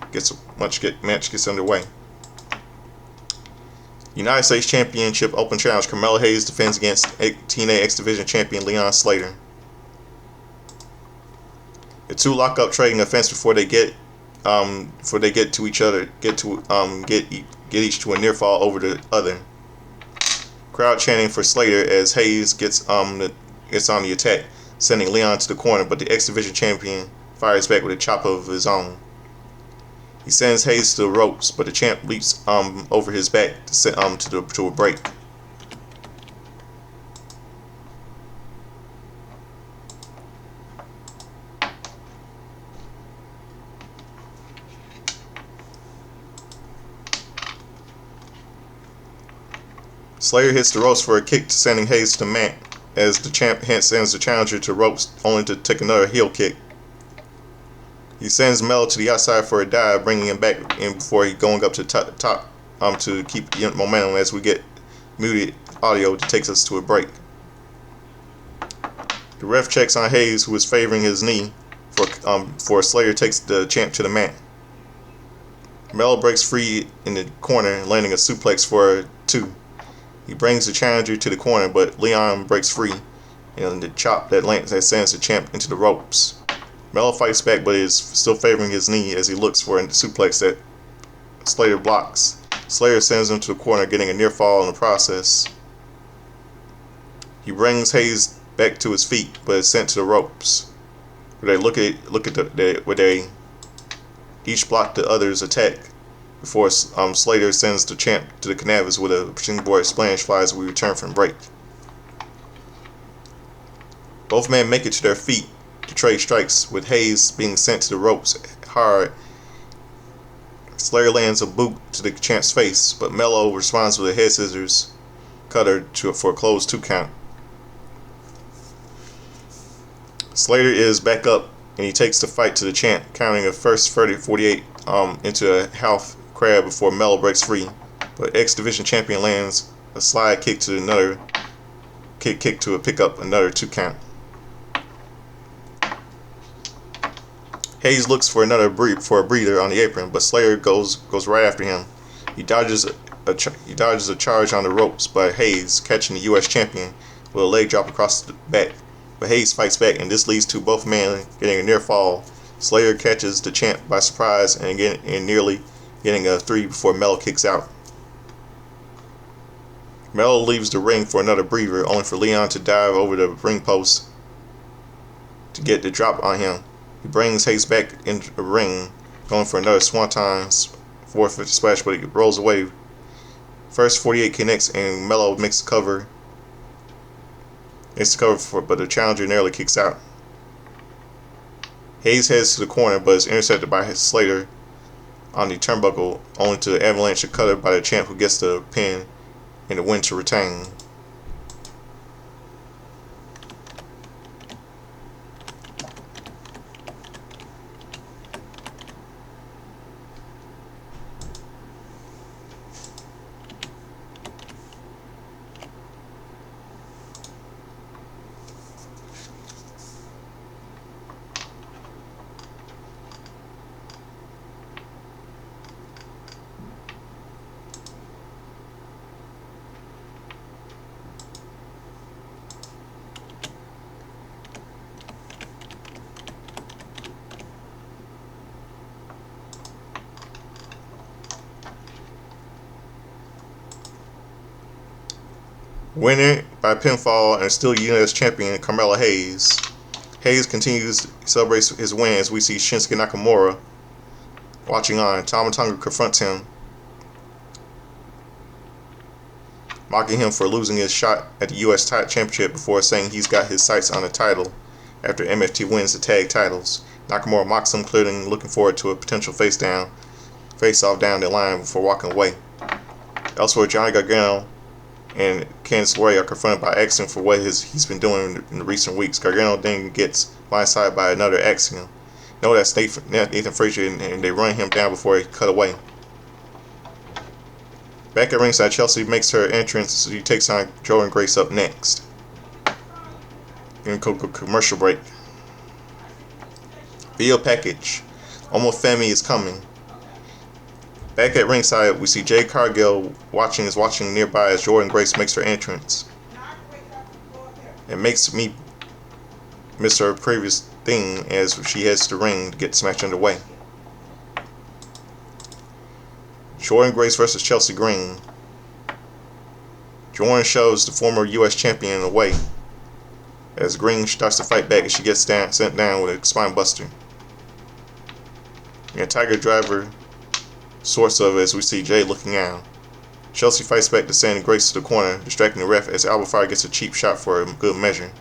Match gets underway. United States Championship Open Challenge. Carmelo Hayes defends against TNA X Division Champion Leon Slater. The two lock up, trading offense before they get to each other, get each to a near fall over the other. Crowd chanting for Slater as Hayes gets on the attack, sending Leon to the corner, but the X Division champion fires back with a chop of his own. He sends Hayes to the ropes, but the champ leaps over his back to a break. Slater hits the ropes for a kick, sending Hayes to the mat as the champ sends the challenger to ropes, only to take another heel kick. He sends Mel to the outside for a dive, bringing him back in before going up to top to keep the momentum as we get muted audio that takes us to a break. The ref checks on Hayes, who is favoring his knee for Slayer takes the champ to the mat. Mello breaks free in the corner, landing a suplex for a 2. He brings the challenger to the corner, but Leon breaks free, and the chop that sends the champ into the ropes. Mello fights back, but is still favoring his knee as he looks for a suplex that Slayer blocks. Slayer sends him to the corner, getting a near fall in the process. He brings Hayes back to his feet, but is sent to the ropes. Where they each block the other's attack before Slater sends the champ to the canvas with a springboard splash fly as we return from break. Both men make it to their feet to trade strikes, with Hayes being sent to the ropes hard. Slayer lands a boot to the champ's face, but Mello responds with a head scissors cutter for a closed 2 count. Slater is back up and he takes the fight to the champ, counting a first 48 into a half crab before Mello breaks free. But X Division champion lands a slide kick to another kick to pick up another 2 count. Hayes looks for a breather on the apron, but Slayer goes right after him. He dodges a charge on the ropes by Hayes, catching the U.S. champion with a leg drop across the back. But Hayes fights back, and this leads to both men getting a near fall. Slayer catches the champ by surprise and nearly getting a 3 before Mello kicks out. Mello leaves the ring for another breather, only for Leon to dive over the ring post to get the drop on him. He brings Hayes back into the ring, going for another Swanton 450 splash, but he rolls away. First 48 connects, and Mello makes the cover. But the challenger narrowly kicks out. Hayes heads to the corner, but is intercepted by Slater on the turnbuckle, only to avalanche a cutter by the champ, who gets the pin and the win to retain. Winner by pinfall and still U.S. champion Carmelo Hayes. Hayes continues to celebrate his win as we see Shinsuke Nakamura watching on. Tama Tonga confronts him, mocking him for losing his shot at the U.S. Championship before saying he's got his sights on the title after MFT wins the tag titles. Nakamura mocks him, clearly looking forward to a potential face-off down the line before walking away. Elsewhere, Johnny Gargano and Candice LeRae are confronted by Axiom for what he's been doing in the recent weeks. Gargano then gets blindsided by another Axiom. No, that's Nathan Frazier, and they run him down before he cut away. Back at ringside, Chelsea makes her entrance, so she takes on Jordan Grace up next. Commercial break. Video package. Almost Femi is coming. Back at ringside, we see Jay Cargill watching nearby as Jordan Grace makes her entrance. It makes me miss her previous thing as she heads to the ring to get the match underway. Jordan Grace versus Chelsea Green. Jordan shoves the former U.S. champion away as Green starts to fight back and she gets sent down with a spine buster. And Tiger Driver sorts of as we see Jay looking down. Chelsea fights back to send Grace to the corner, distracting the ref as Alba Fire gets a cheap shot for a good measure.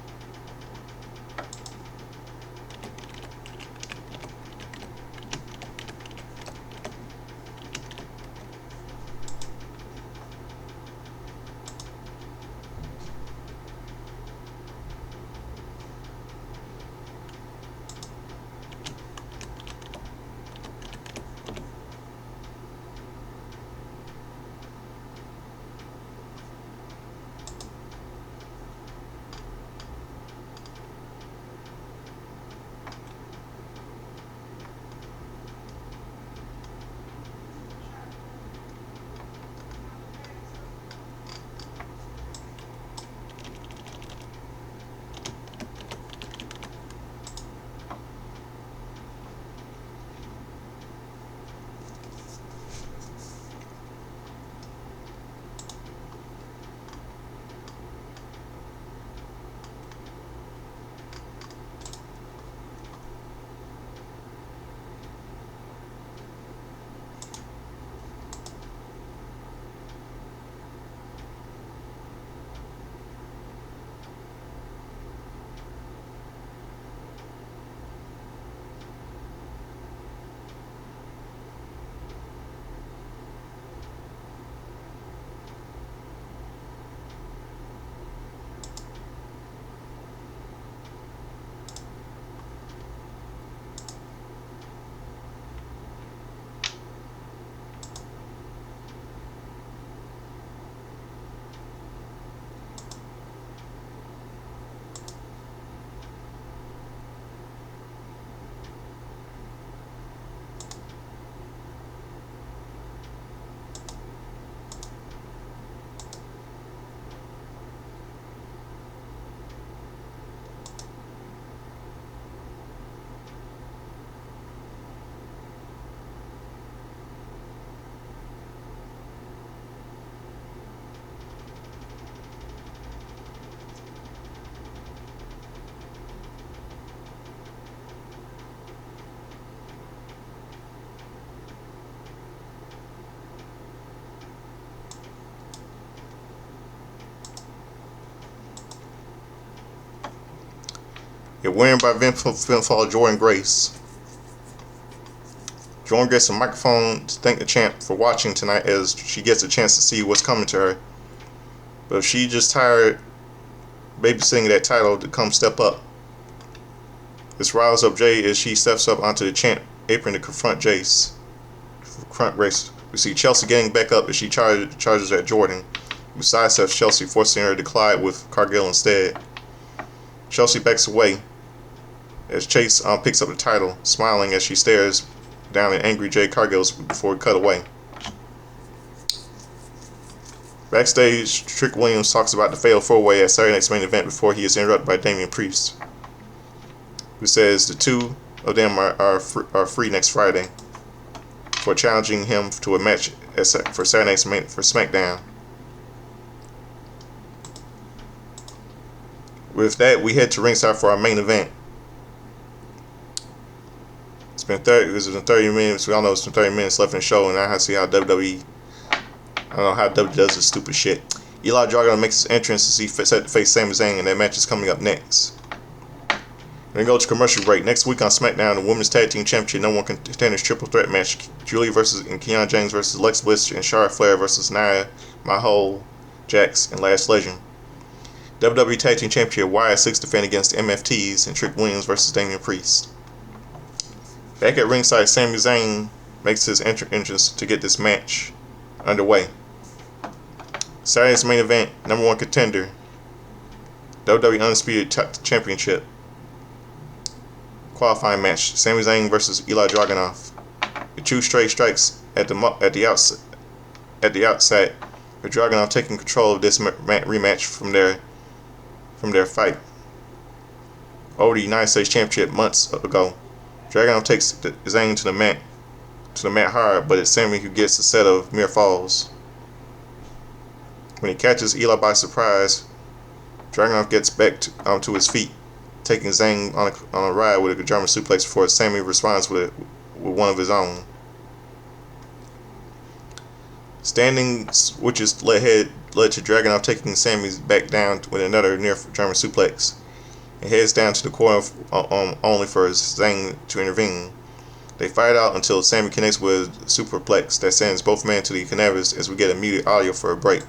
A win by pinfall Jordan Grace. Jordan gets a microphone to thank the champ for watching tonight as she gets a chance to see what's coming to her. But if she just tired babysitting that title to come step up. This riles up Jay as she steps up onto the champ apron to confront Jace. Grace. We see Chelsea getting back up as she charges at Jordan, who sidesteps Chelsea, forcing her to collide with Cargill instead. Chelsea backs away as Chase picks up the title, smiling as she stares down at angry Jay Cargill before we cut away. Backstage, Trick Williams talks about the fatal four-way at Saturday Night's Main Event before he is interrupted by Damian Priest, who says the two of them are free next Friday for challenging him to a match for Saturday Night's Main for Smackdown. With that, we head to ringside for our main event. It's been 30 minutes. We all know it's been 30 minutes left in the show, and I have to see how WWE. I don't know how WWE does this stupid shit. Eli Dragunov makes his entrance as he set to face Sami Zayn, and that match is coming up next. We're going to go to commercial break. Next week on Smackdown, the Women's Tag Team Championship No. 1 Contenders Triple Threat match. Julie and Keon James versus Lex Bliss and Charlotte Flair versus Nia, Mahal, Jax, and Lash Legend. WWE Tag Team Championship Wyatt 6 defend against MFTs and Trick Williams versus Damian Priest. Back at ringside, Sami Zayn makes his entrance to get this match underway. Saturday's main event, No. 1 Contender, WWE Undisputed Championship qualifying match. Sami Zayn versus Eli Dragunov. The two straight strikes at the outset, with Dragunov taking control of this rematch from their fight over the United States Championship months ago. Dragunov takes Zayn to the mat hard, but it's Sami who gets a set of mere falls. When he catches Eli by surprise, Dragunov gets back to his feet, taking Zayn on a ride with a German suplex before Sami responds with one of his own. Standing switches led to Dragunov taking Sami back down with another near German suplex, and heads down to the corner only for Zayn to intervene. They fight out until Sami connects with a superplex that sends both men to the canvas as we get immediate audio for a break.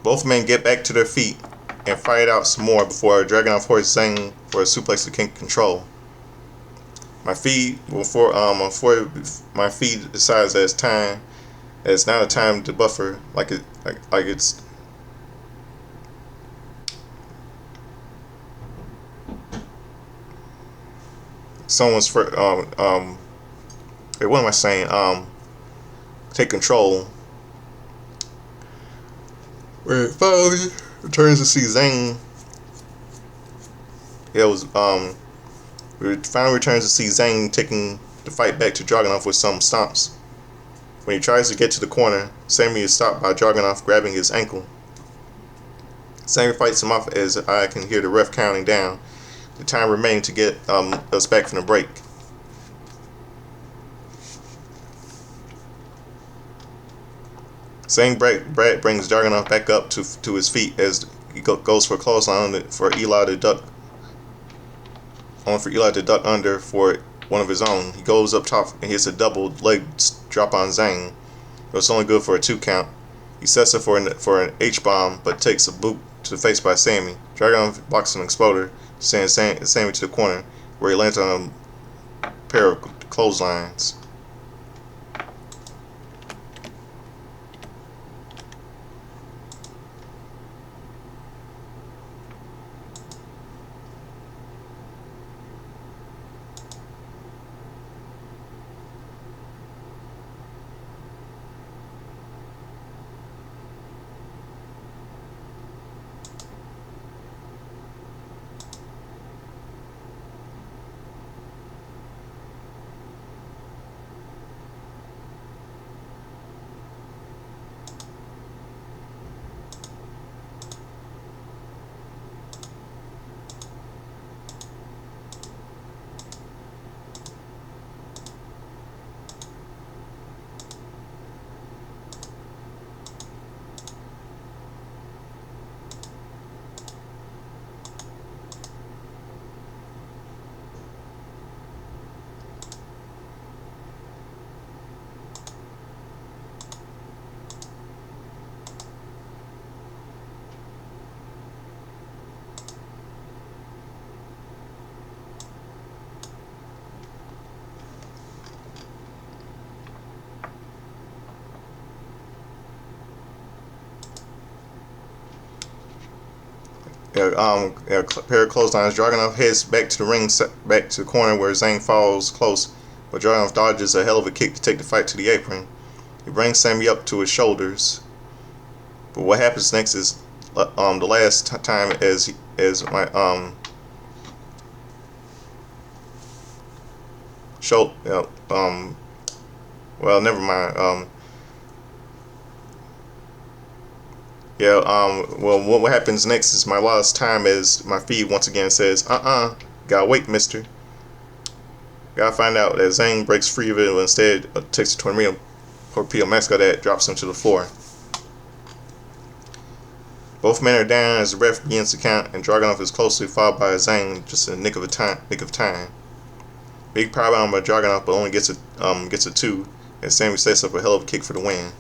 Both men get back to their feet and fight out some more before Dragunov hoists Zayn for a suplex to control. My feed decides that it's now the time to buffer like it's someone's first. What am I saying? Take control. Where it finally returns to see Zayn. It finally returns to see Zayn taking the fight back to Dragunov with some stomps. When he tries to get to the corner, Sami is stopped by Dragunov grabbing his ankle. Sami fights him off as I can hear the ref counting down the time remaining to get us back from the break. Brad brings Dragunov back up to his feet as he goes for a clothesline for Eli to duck. For Eli to duck under for one of his own. He goes up top and hits a double leg drop on Zayn, but it's only good for a 2 count. He sets up for an H-bomb, but takes a boot to the face by Sami. Dragunov blocks an exploder, sends Sami to the corner, where he lands on a pair of clotheslines. pair of clotheslines. Dragunov heads back to the ring, back to the corner where Zayn falls close, but Dragunov dodges a hell of a kick to take the fight to the apron. He brings Sammy up to his shoulders, but what happens next is the last time as my show well, never mind. Well, what happens next is my last time as my feed once again says, gotta wait, mister. Gotta find out that Zayn breaks free of it, but instead takes the torpedo mascot that drops him to the floor. Both men are down as the ref begins to count, and Dragunov is closely followed by Zayn just in the nick of time. Big powerbomb by Dragunov, but only gets a 2, as Sammy sets up a hell of a kick for the win.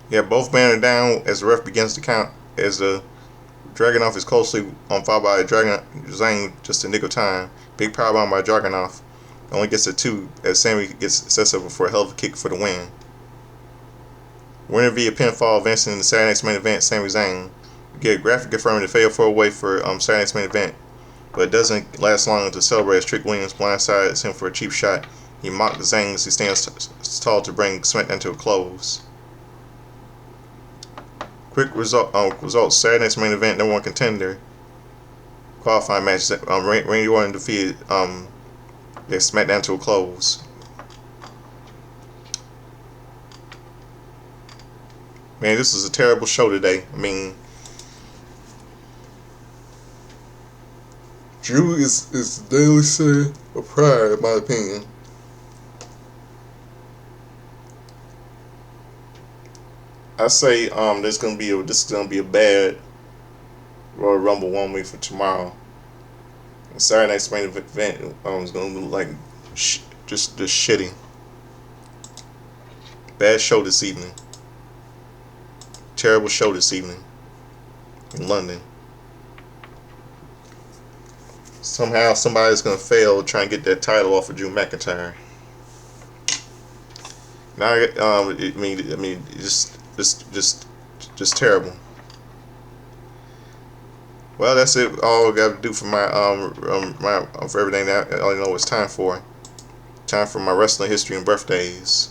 Yeah, both men are down as the ref begins to count, as the Dragunov is closely followed by Zayn just in nick of time. Big powerbomb by Dragunov. Only gets a 2 as Sammy sets up for a hell of a kick for the win. Winner via pinfall, advancing in the Saturday Night's Main Event, Sami Zayn. We get a graphic confirming the fatal 4-way for Saturday Night's Main Event, but it doesn't last long to celebrate as Trick Williams blindsides him for a cheap shot. He mocked Zayn as he stands tall to bring Smackdown to a close. Quick results: Saturday Night's Main Event #1 contender qualifying match. Randy Orton defeated Smackdown to a close. Man, this is a terrible show today. I mean, Drew is the daily sin of pride, in my opinion. I say this is gonna be a bad Royal Rumble 1 week for tomorrow. And Saturday Night's Main Event is gonna look like just shitty. Bad show this evening. Terrible show this evening in London. Somehow somebody's gonna fail trying to get that title off of Drew McIntyre. Now just terrible. Well, that's it. All I got to do for my for everything that I know it's time for. Time for my wrestling history and birthdays.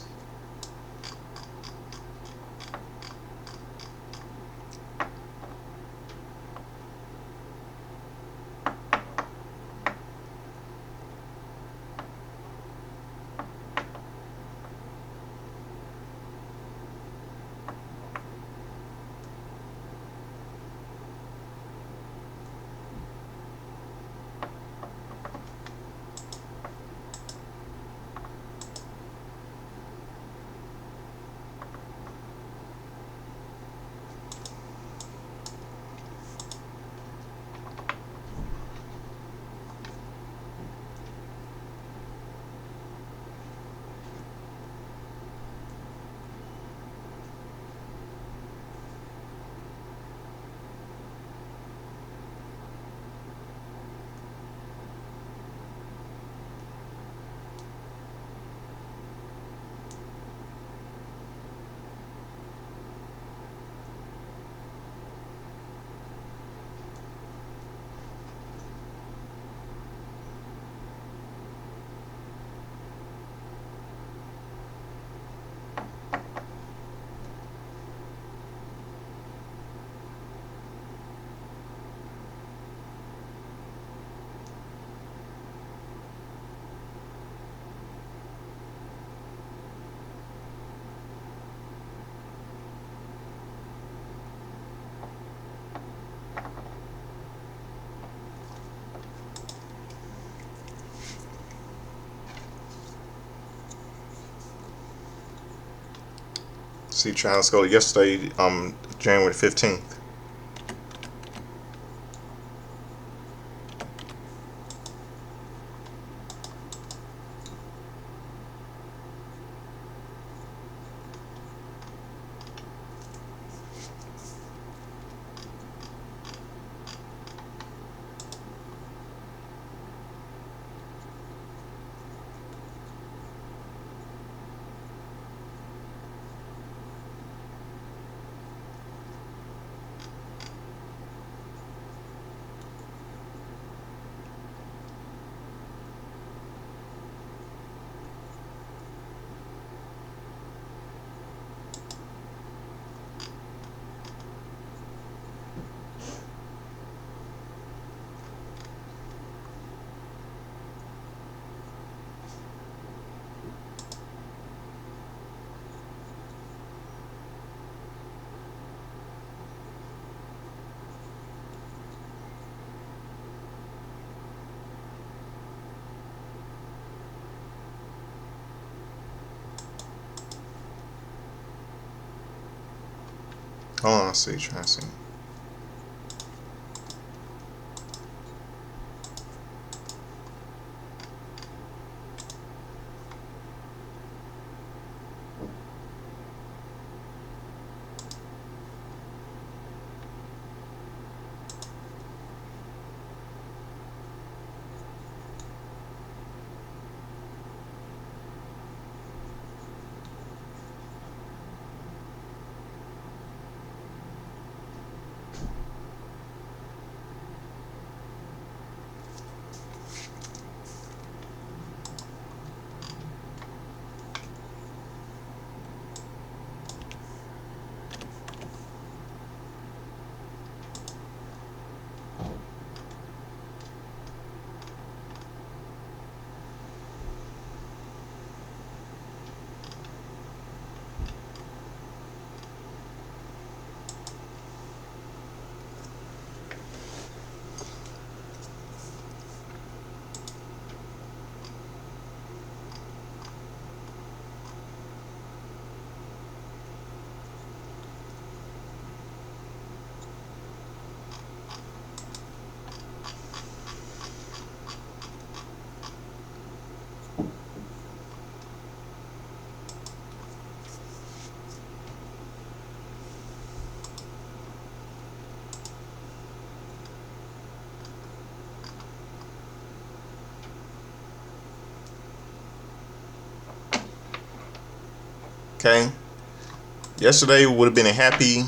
See, trying to go yesterday, January 15th. Hold on, let's see, trying to see. Okay. Yesterday would have been a happy.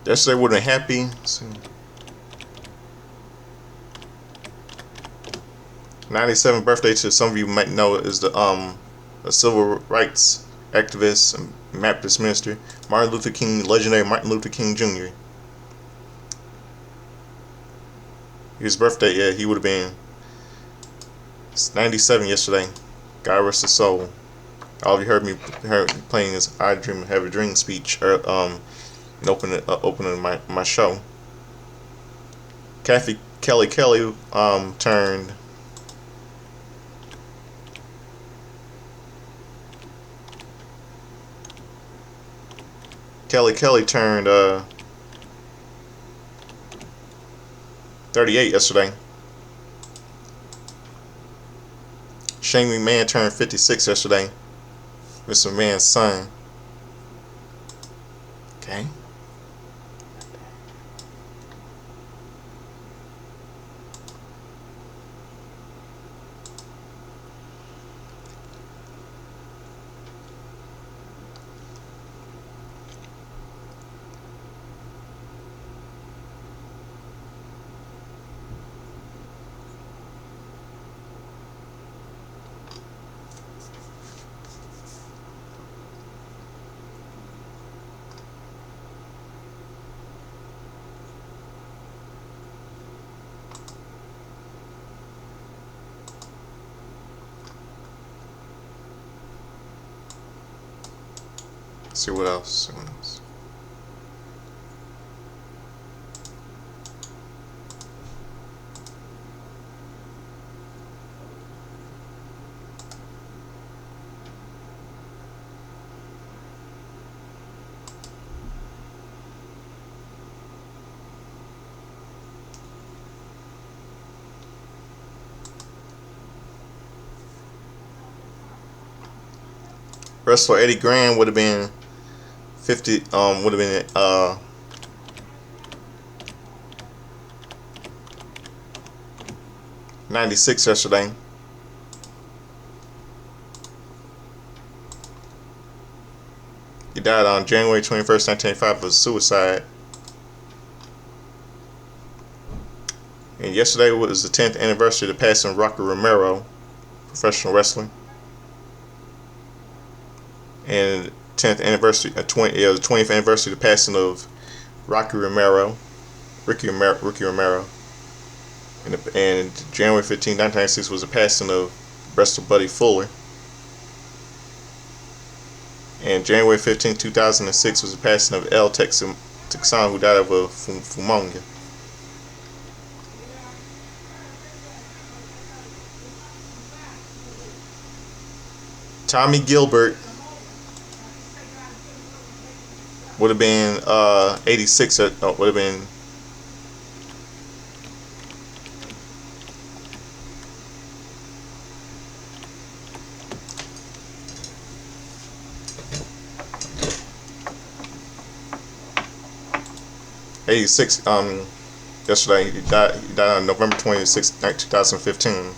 Yesterday would have been happy. Let's see. 97th birthday to some of you might know is the a civil rights activist and Baptist minister, Martin Luther King, legendary Martin Luther King Jr. His birthday, yeah, he would have been 97 yesterday. God rest his soul. All of you heard me playing his "I Dream Have a Dream" speech, opening my show. Kathy Kelly turned. Kelly turned 38 yesterday. Shane McMahon turned 56 yesterday. Mr. McMahon's son. Okay. See what else. Wrestler Eddie Graham would have been 50. Would have been 96 yesterday. He died on January 21st, 1985 of suicide. And yesterday was the 10th anniversary of the passing of Rocky Romero, professional wrestling. And 10th anniversary, the 20th anniversary of the passing of Ricky Romero. And January 15, 1996 was the passing of wrestler Buddy Fuller. And January 15, 2006 was the passing of El Texan, who died of a pneumonia. Tommy Gilbert would have been 86. Would have been '86. Yesterday he died on November 26, 2015.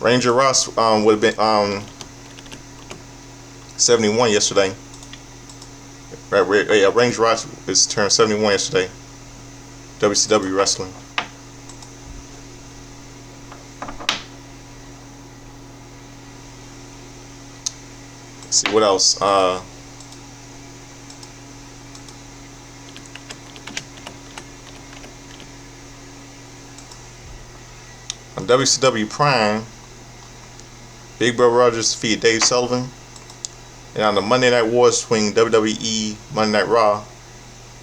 Ranger Ross would have been 71 yesterday. Ranger Ross is turned 71 yesterday. WCW wrestling. Let's see what else. On WCW Prime, Big Bro Rogers defeated Dave Sullivan. And on the Monday Night Wars between WWE Monday Night Raw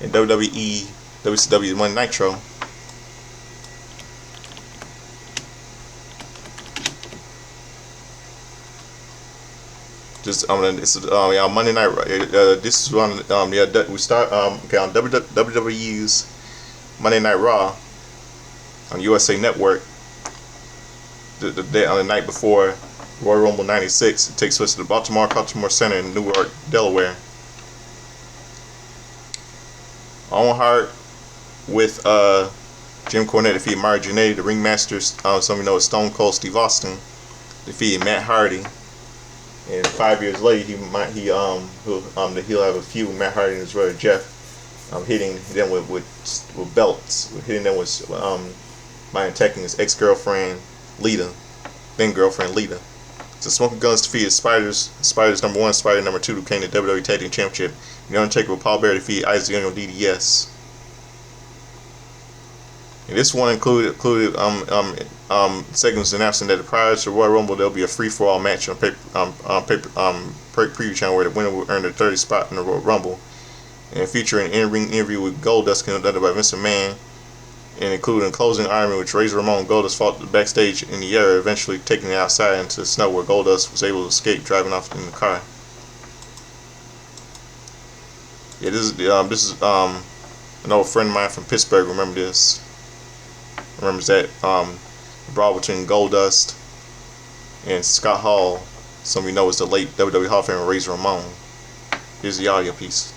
and WWE WCW Monday Nitro, just it's Monday Night. This is on we start okay on WWE's Monday Night Raw on USA Network. The day on the night before Royal Rumble '96, it takes place at the Baltimore Center in Newark, Delaware. Owen Hart with Jim Cornette defeated Mario Jannetty. The ringmasters, some of you know, is Stone Cold Steve Austin, defeated Matt Hardy. And 5 years later, he'll have a feud with Matt Hardy and his brother Jeff, hitting them with belts, hitting them with by attacking his ex-girlfriend Lita, then girlfriend Lita. So Smoking Guns defeated Spiders number 1, Spider number 2, who became the WWE Tag Team Championship. The Undertaker with Paul Bearer defeated Isaac Young on DDS. And this one included segments announcing that prior to Royal Rumble there'll be a free-for-all match on preview channel where the winner will earn the 30th spot in the Royal Rumble, and featuring an in-ring interview with Goldust conducted by Vince McMahon, and including a closing argument which Razor Ramon and Goldust fought backstage in the area, eventually taking it outside into the snow where Goldust was able to escape driving off in the car. Yeah, this is an old friend of mine from Pittsburgh. Remembers that brawl between Goldust and Scott Hall. Some of you know is the late WWE Hall of Famer Razor Ramon. Here's the audio piece.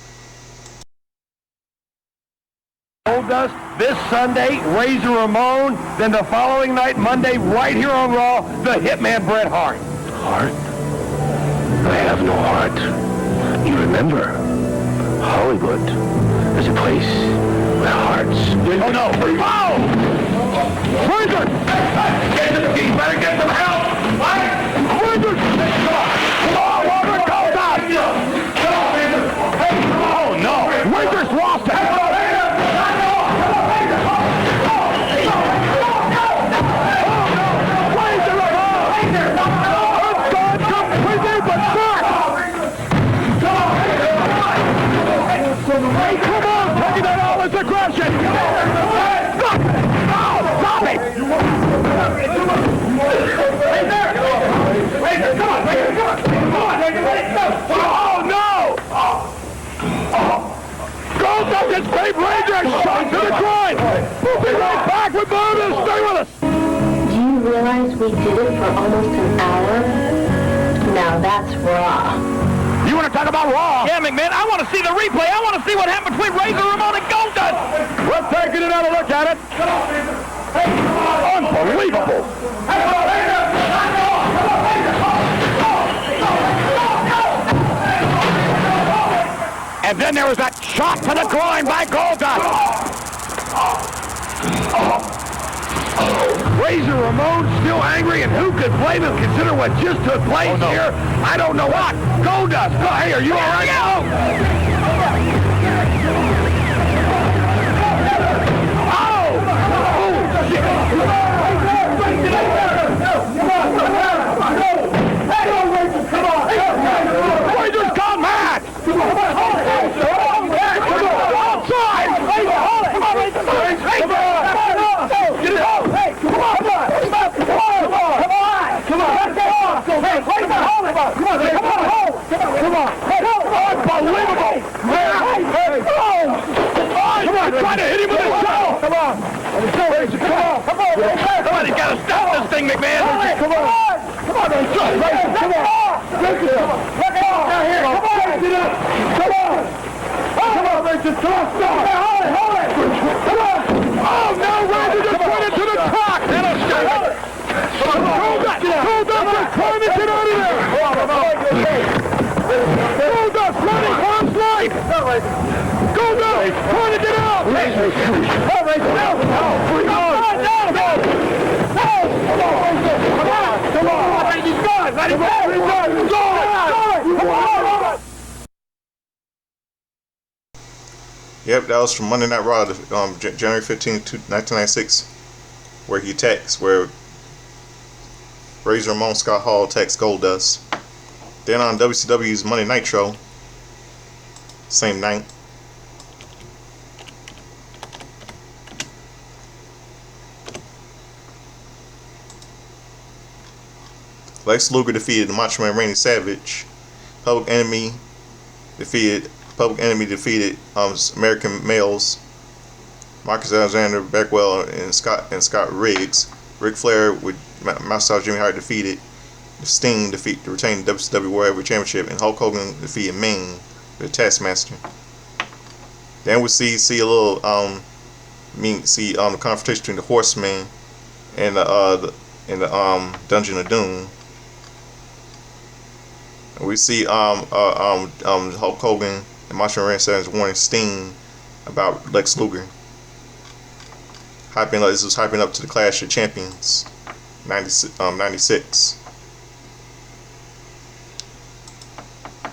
Goldust this Sunday, Razor Ramon. Then the following night, Monday, right here on Raw, the Hitman Bret Hart. Heart? I have no heart. You remember, Hollywood is a place where hearts... Oh no! Oh! Razor! You better get some help! What? Razor! Oh, Robert Goldust! Oh no! Razor's lost it! Aggression! Stop it! Stop it! Oh no! Goldust has paid Razor a shot to the groin! We'll be right back with more of this. Stay with us! realize we did it for almost an hour? Now that's raw. You want to talk about Raw? Yeah, McMahon, I want to see the replay. I want to see what happened between Razor Ramon and Goldust. We're taking another look at it. Unbelievable. And then there was that shot to the groin by Goldust. Razor Ramon still angry, and who could blame him consider what just took place here? I don't know what. Goldust, hey, are you all right? Razor's gone mad. Trying to hit him with a shovel. Come on. Somebody's got to stop this thing, McMahon. Come on. Come on, Razor. Come on. Now here. Come on. Come on. Come on, Razor. Stop. Hold it. Come on. Oh, no, Razor just went into the clock. That'll stop it. Hold up. Just trying to get out of there. Goldust running for his life. Goldust trying to get out. Yep, that was from Monday Night Raw, January 15th, 1996, where he attacks, where Razor Ramon Scott Hall attacks Goldust. Then on WCW's Monday Nitro, same night, Lex Luger defeated the Macho Man Randy Savage. Public Enemy defeated American Males, Marcus Alexander, Beckwell, and Scott Riggs. Ric Flair with Master Jimmy Hart defeated Sting to retain the WCW World Heavyweight Championship, and Hulk Hogan defeated Ming, the Taskmaster. Then we see a little the confrontation between the Horsemen and the Dungeon of Doom. And we see Hulk Hogan and Macho Man Randy Savage warning Sting about Lex Luger. This was hyping up to the Clash of Champions, 96.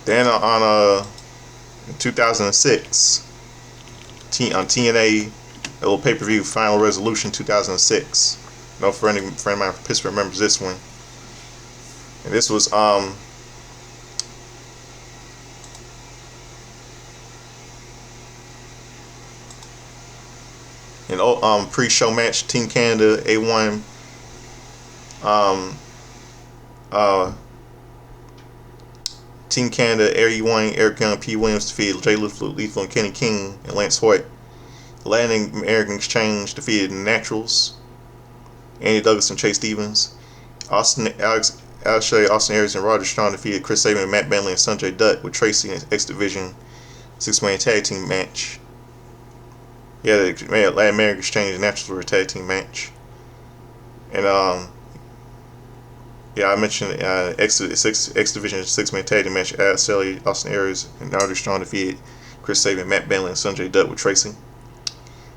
Then in 2006, on TNA, a little pay-per-view, Final Resolution 2006. No friend of mine from Pittsburgh remembers this one. And this was an pre-show match. Team Canada A1 Team Canada A1 Eric Young, P. Williams defeated Jay Lethal and Kenny King and Lance Hoyt. Landing American Exchange defeated the Naturals, Andy Douglas and Chase Stevens. Alex Shea, Austin Aries, and Roger Strong defeated Chris Sabin, Matt Bentley, and Sanjay Dutt with Tracy in an X Division 6-man tag team match. Yeah, the American Exchange and Naturals were a tag team match. And I mentioned X Division 6-man tag team match. Alex Shea, Austin Aries, and Roger Strong defeated Chris Sabin, Matt Bentley, and Sanjay Dutt with Tracy.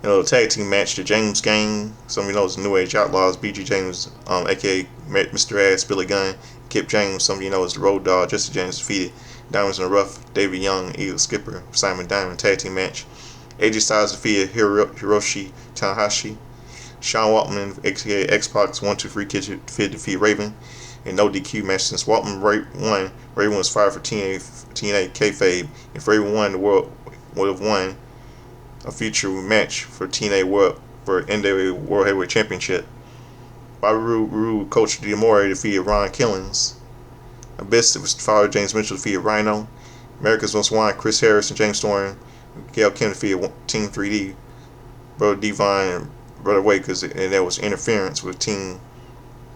In a tag team match, the James Gang, some of you know as New Age Outlaws, BG James, aka Mr. Ass, Billy Gunn, Kip James, some of you know as the Road Dogg, Jesse James defeated Diamonds in the Rough, David Young, Eagle Skipper, Simon Diamond, tag team match. AJ Styles defeated Hiroshi Tanahashi. Sean Waltman, aka X-Pac, 1-2-3 Kid defeated Raven. In no DQ match, since Waltman won, Raven was fired for TNA kayfabe. If Raven won, the world would have won a future match for TNA NWA World Heavyweight Championship. Bobby Roode coach Tommorrow defeated Ron Killings. Abyss was father James Mitchell defeated Rhino. America's Most Wanted Chris Harris and James Storm. Gail Kim defeated Team 3D. Brother Devon and Brother Wade, and there was interference with Team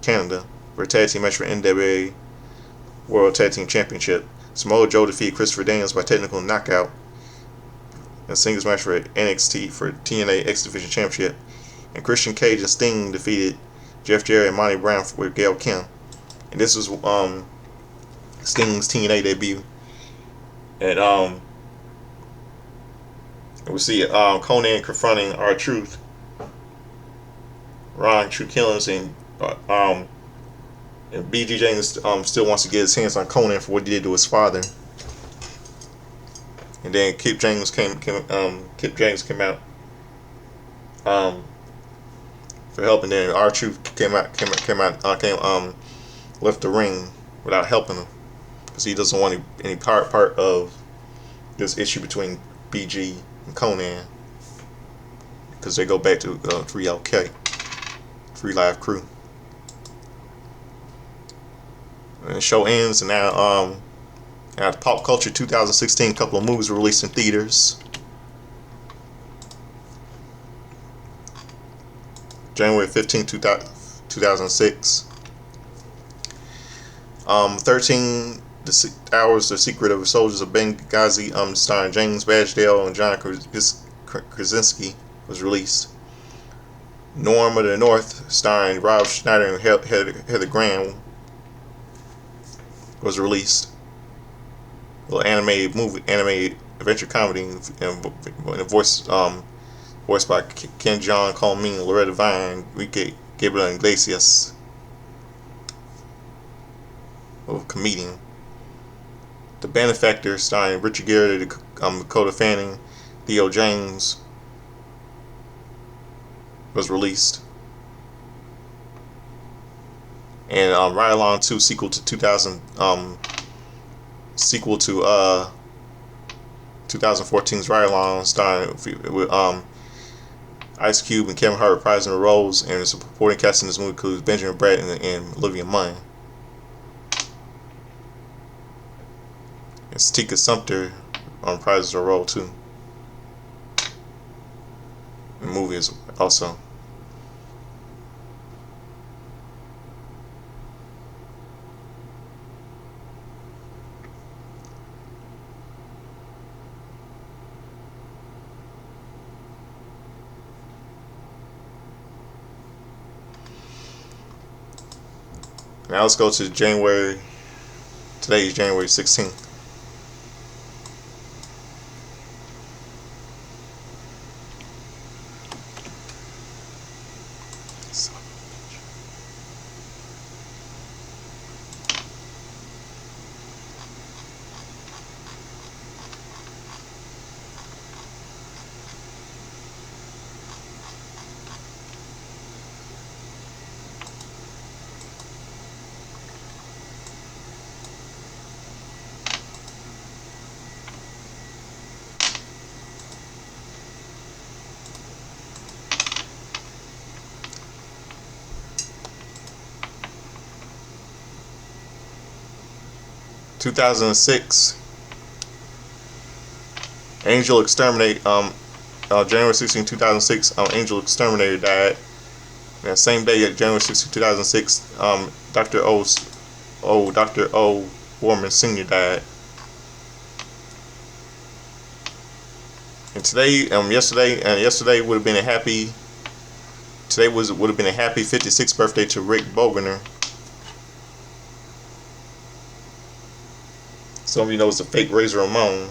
Canada for a tag team match for NWA World Tag Team Championship. Samoa Joe defeated Christopher Daniels by technical knockout in a singles match for NXT for TNA X Division Championship. And Christian Cage and Sting defeated Jeff Jarrett and Monty Brown with Gail Kim. And this was Sting's TNA debut. And we see Conan confronting R-Truth, Ron True Killings, and BG James still wants to get his hands on Conan for what he did to his father. And then Kip James came out for help, and then R-Truth left the ring without helping him because he doesn't want any part of this issue between BG and Conan, because they go back to 3LK, 3 Live Crew. And the show ends, and now at Pop Culture 2016, a couple of movies were released in theaters. January 15, 2006. 13 Hours, The Secret of the Soldiers of Benghazi, starring James Badgedale and John Krasinski, was released. Norm of the North, starring Rob Schneider and Heather Graham, was released. A little animated adventure comedy, and voiced by Ken John Colmeen, Loretta Vine, Enrique Gabriel Iglesias, a comedian. The Benefactor, starring Richard Gere, Dakota Fanning, Theo James, was released. And Ride Along 2, sequel to 2014's Ride Along, starring with Ice Cube and Kevin Hart reprising the roles, and the supporting cast in this movie includes Benjamin Bratt and Olivia Munn. It's Tika Sumpter reprising the role too. The movie is also. Now let's go to January. Today is January 16th. In 2006, Angel Exterminator, January 16, 2006, Angel Exterminator died. And that same day, January 16, 2006, Dr. O. Borman Sr. died. And today, yesterday would have been a happy. Today would have been a happy 56th birthday to Rick Bogner. Some of you know it's a fake Razor Ramon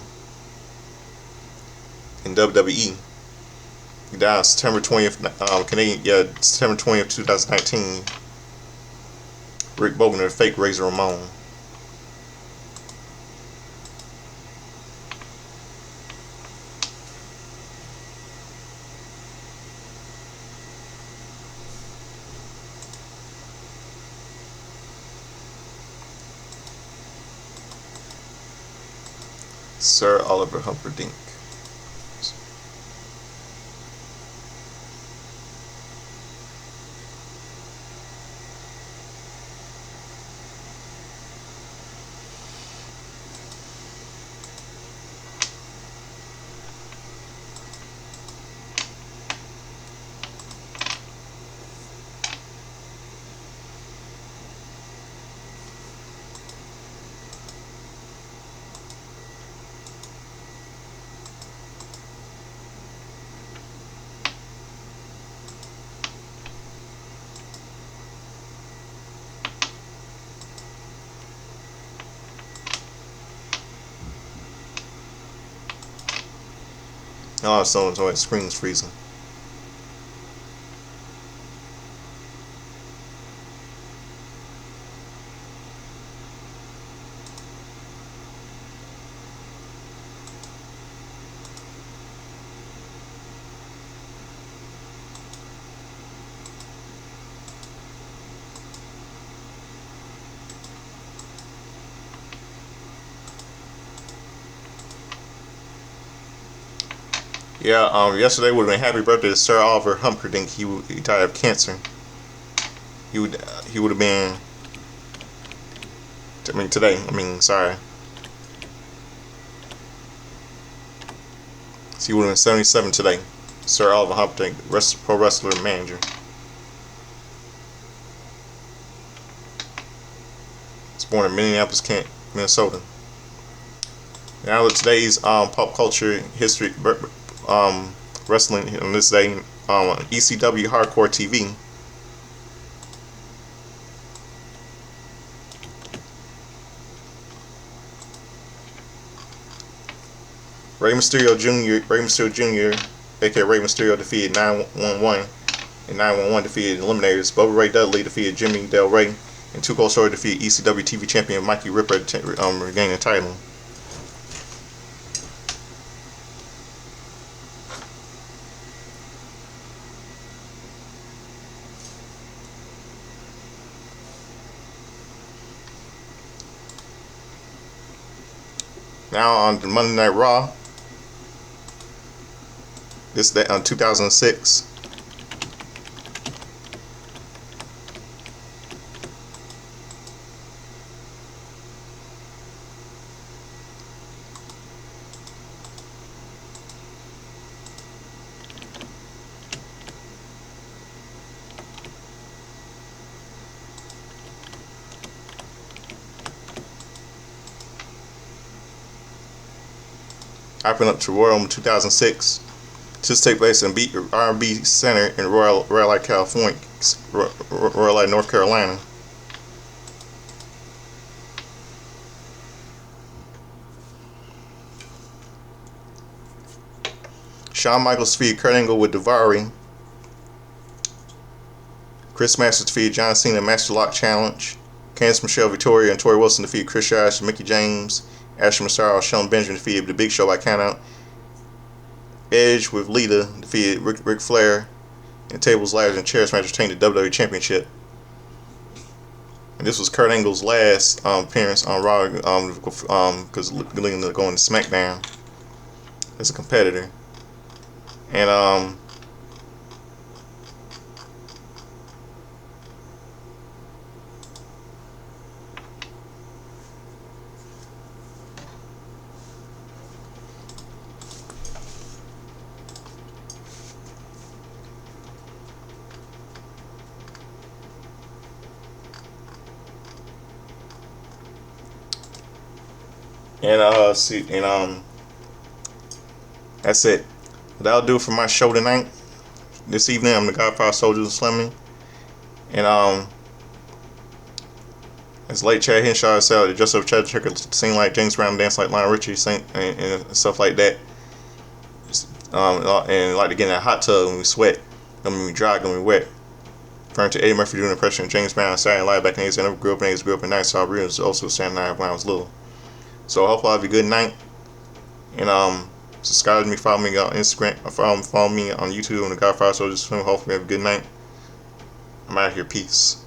in WWE. He died on September 20th, September 20th, 2019. Rick Bogner, fake Razor Ramon. Sir Oliver Humperdinck. Oh, so the screen's freezing. Yeah, yesterday would have been happy birthday to Sir Oliver Humperdinck. He died of cancer. He would have been. I mean today. I mean sorry. So he would have been 77 today. Sir Oliver Humperdinck, pro wrestler and manager. He was born in Minneapolis, Minnesota. Now today's pop culture history. Wrestling on this day on ECW Hardcore TV. Rey Mysterio Jr., aka Rey Mysterio, defeated 911, and 911 defeated Eliminators. Bubba Ray Dudley defeated Jimmy Del Rey, and Too Cold Story defeated ECW TV champion Mikey Ripper, regaining the title. Now on Monday Night Raw, this day on 2006. Hyping up to Royal in 2006. This take place in R&B Center in Raleigh, California, Raleigh, North Carolina. Shawn Michaels defeated Kurt Angle with Daivari. Chris Masters defeated John Cena in Master Lock Challenge. Candice Michelle Victoria and Tori Wilson defeated Chris Josh and Mickie James. Ashley Massaro, Shelton Benjamin defeated The Big Show by countout. Edge with Lita defeated Ric Flair. And tables, ladders, and chairs match retained the WWE Championship. And this was Kurt Angle's last appearance on Raw, because going to SmackDown as a competitor. And that's it. That'll do it for my show tonight. This evening, I'm the Godfather Soldiers and Slimming, and it's late Chad Henshaw said Joseph Chadwick sing like James Brown, dance like Lionel Richie, and stuff like that. And like to get in that hot tub when we sweat, when we dry, when we wet. Referring to Eddie Murphy doing an impression of James Brown on Saturday Night Live back in the 80s. I never grew up in Night, so I was also Saturday Night when I was little. So I hope I'll have a good night. And subscribe to me, follow me on Instagram, follow me on YouTube on the Godfather Soldiers. Hopefully have a good night. I'm out of here. Peace.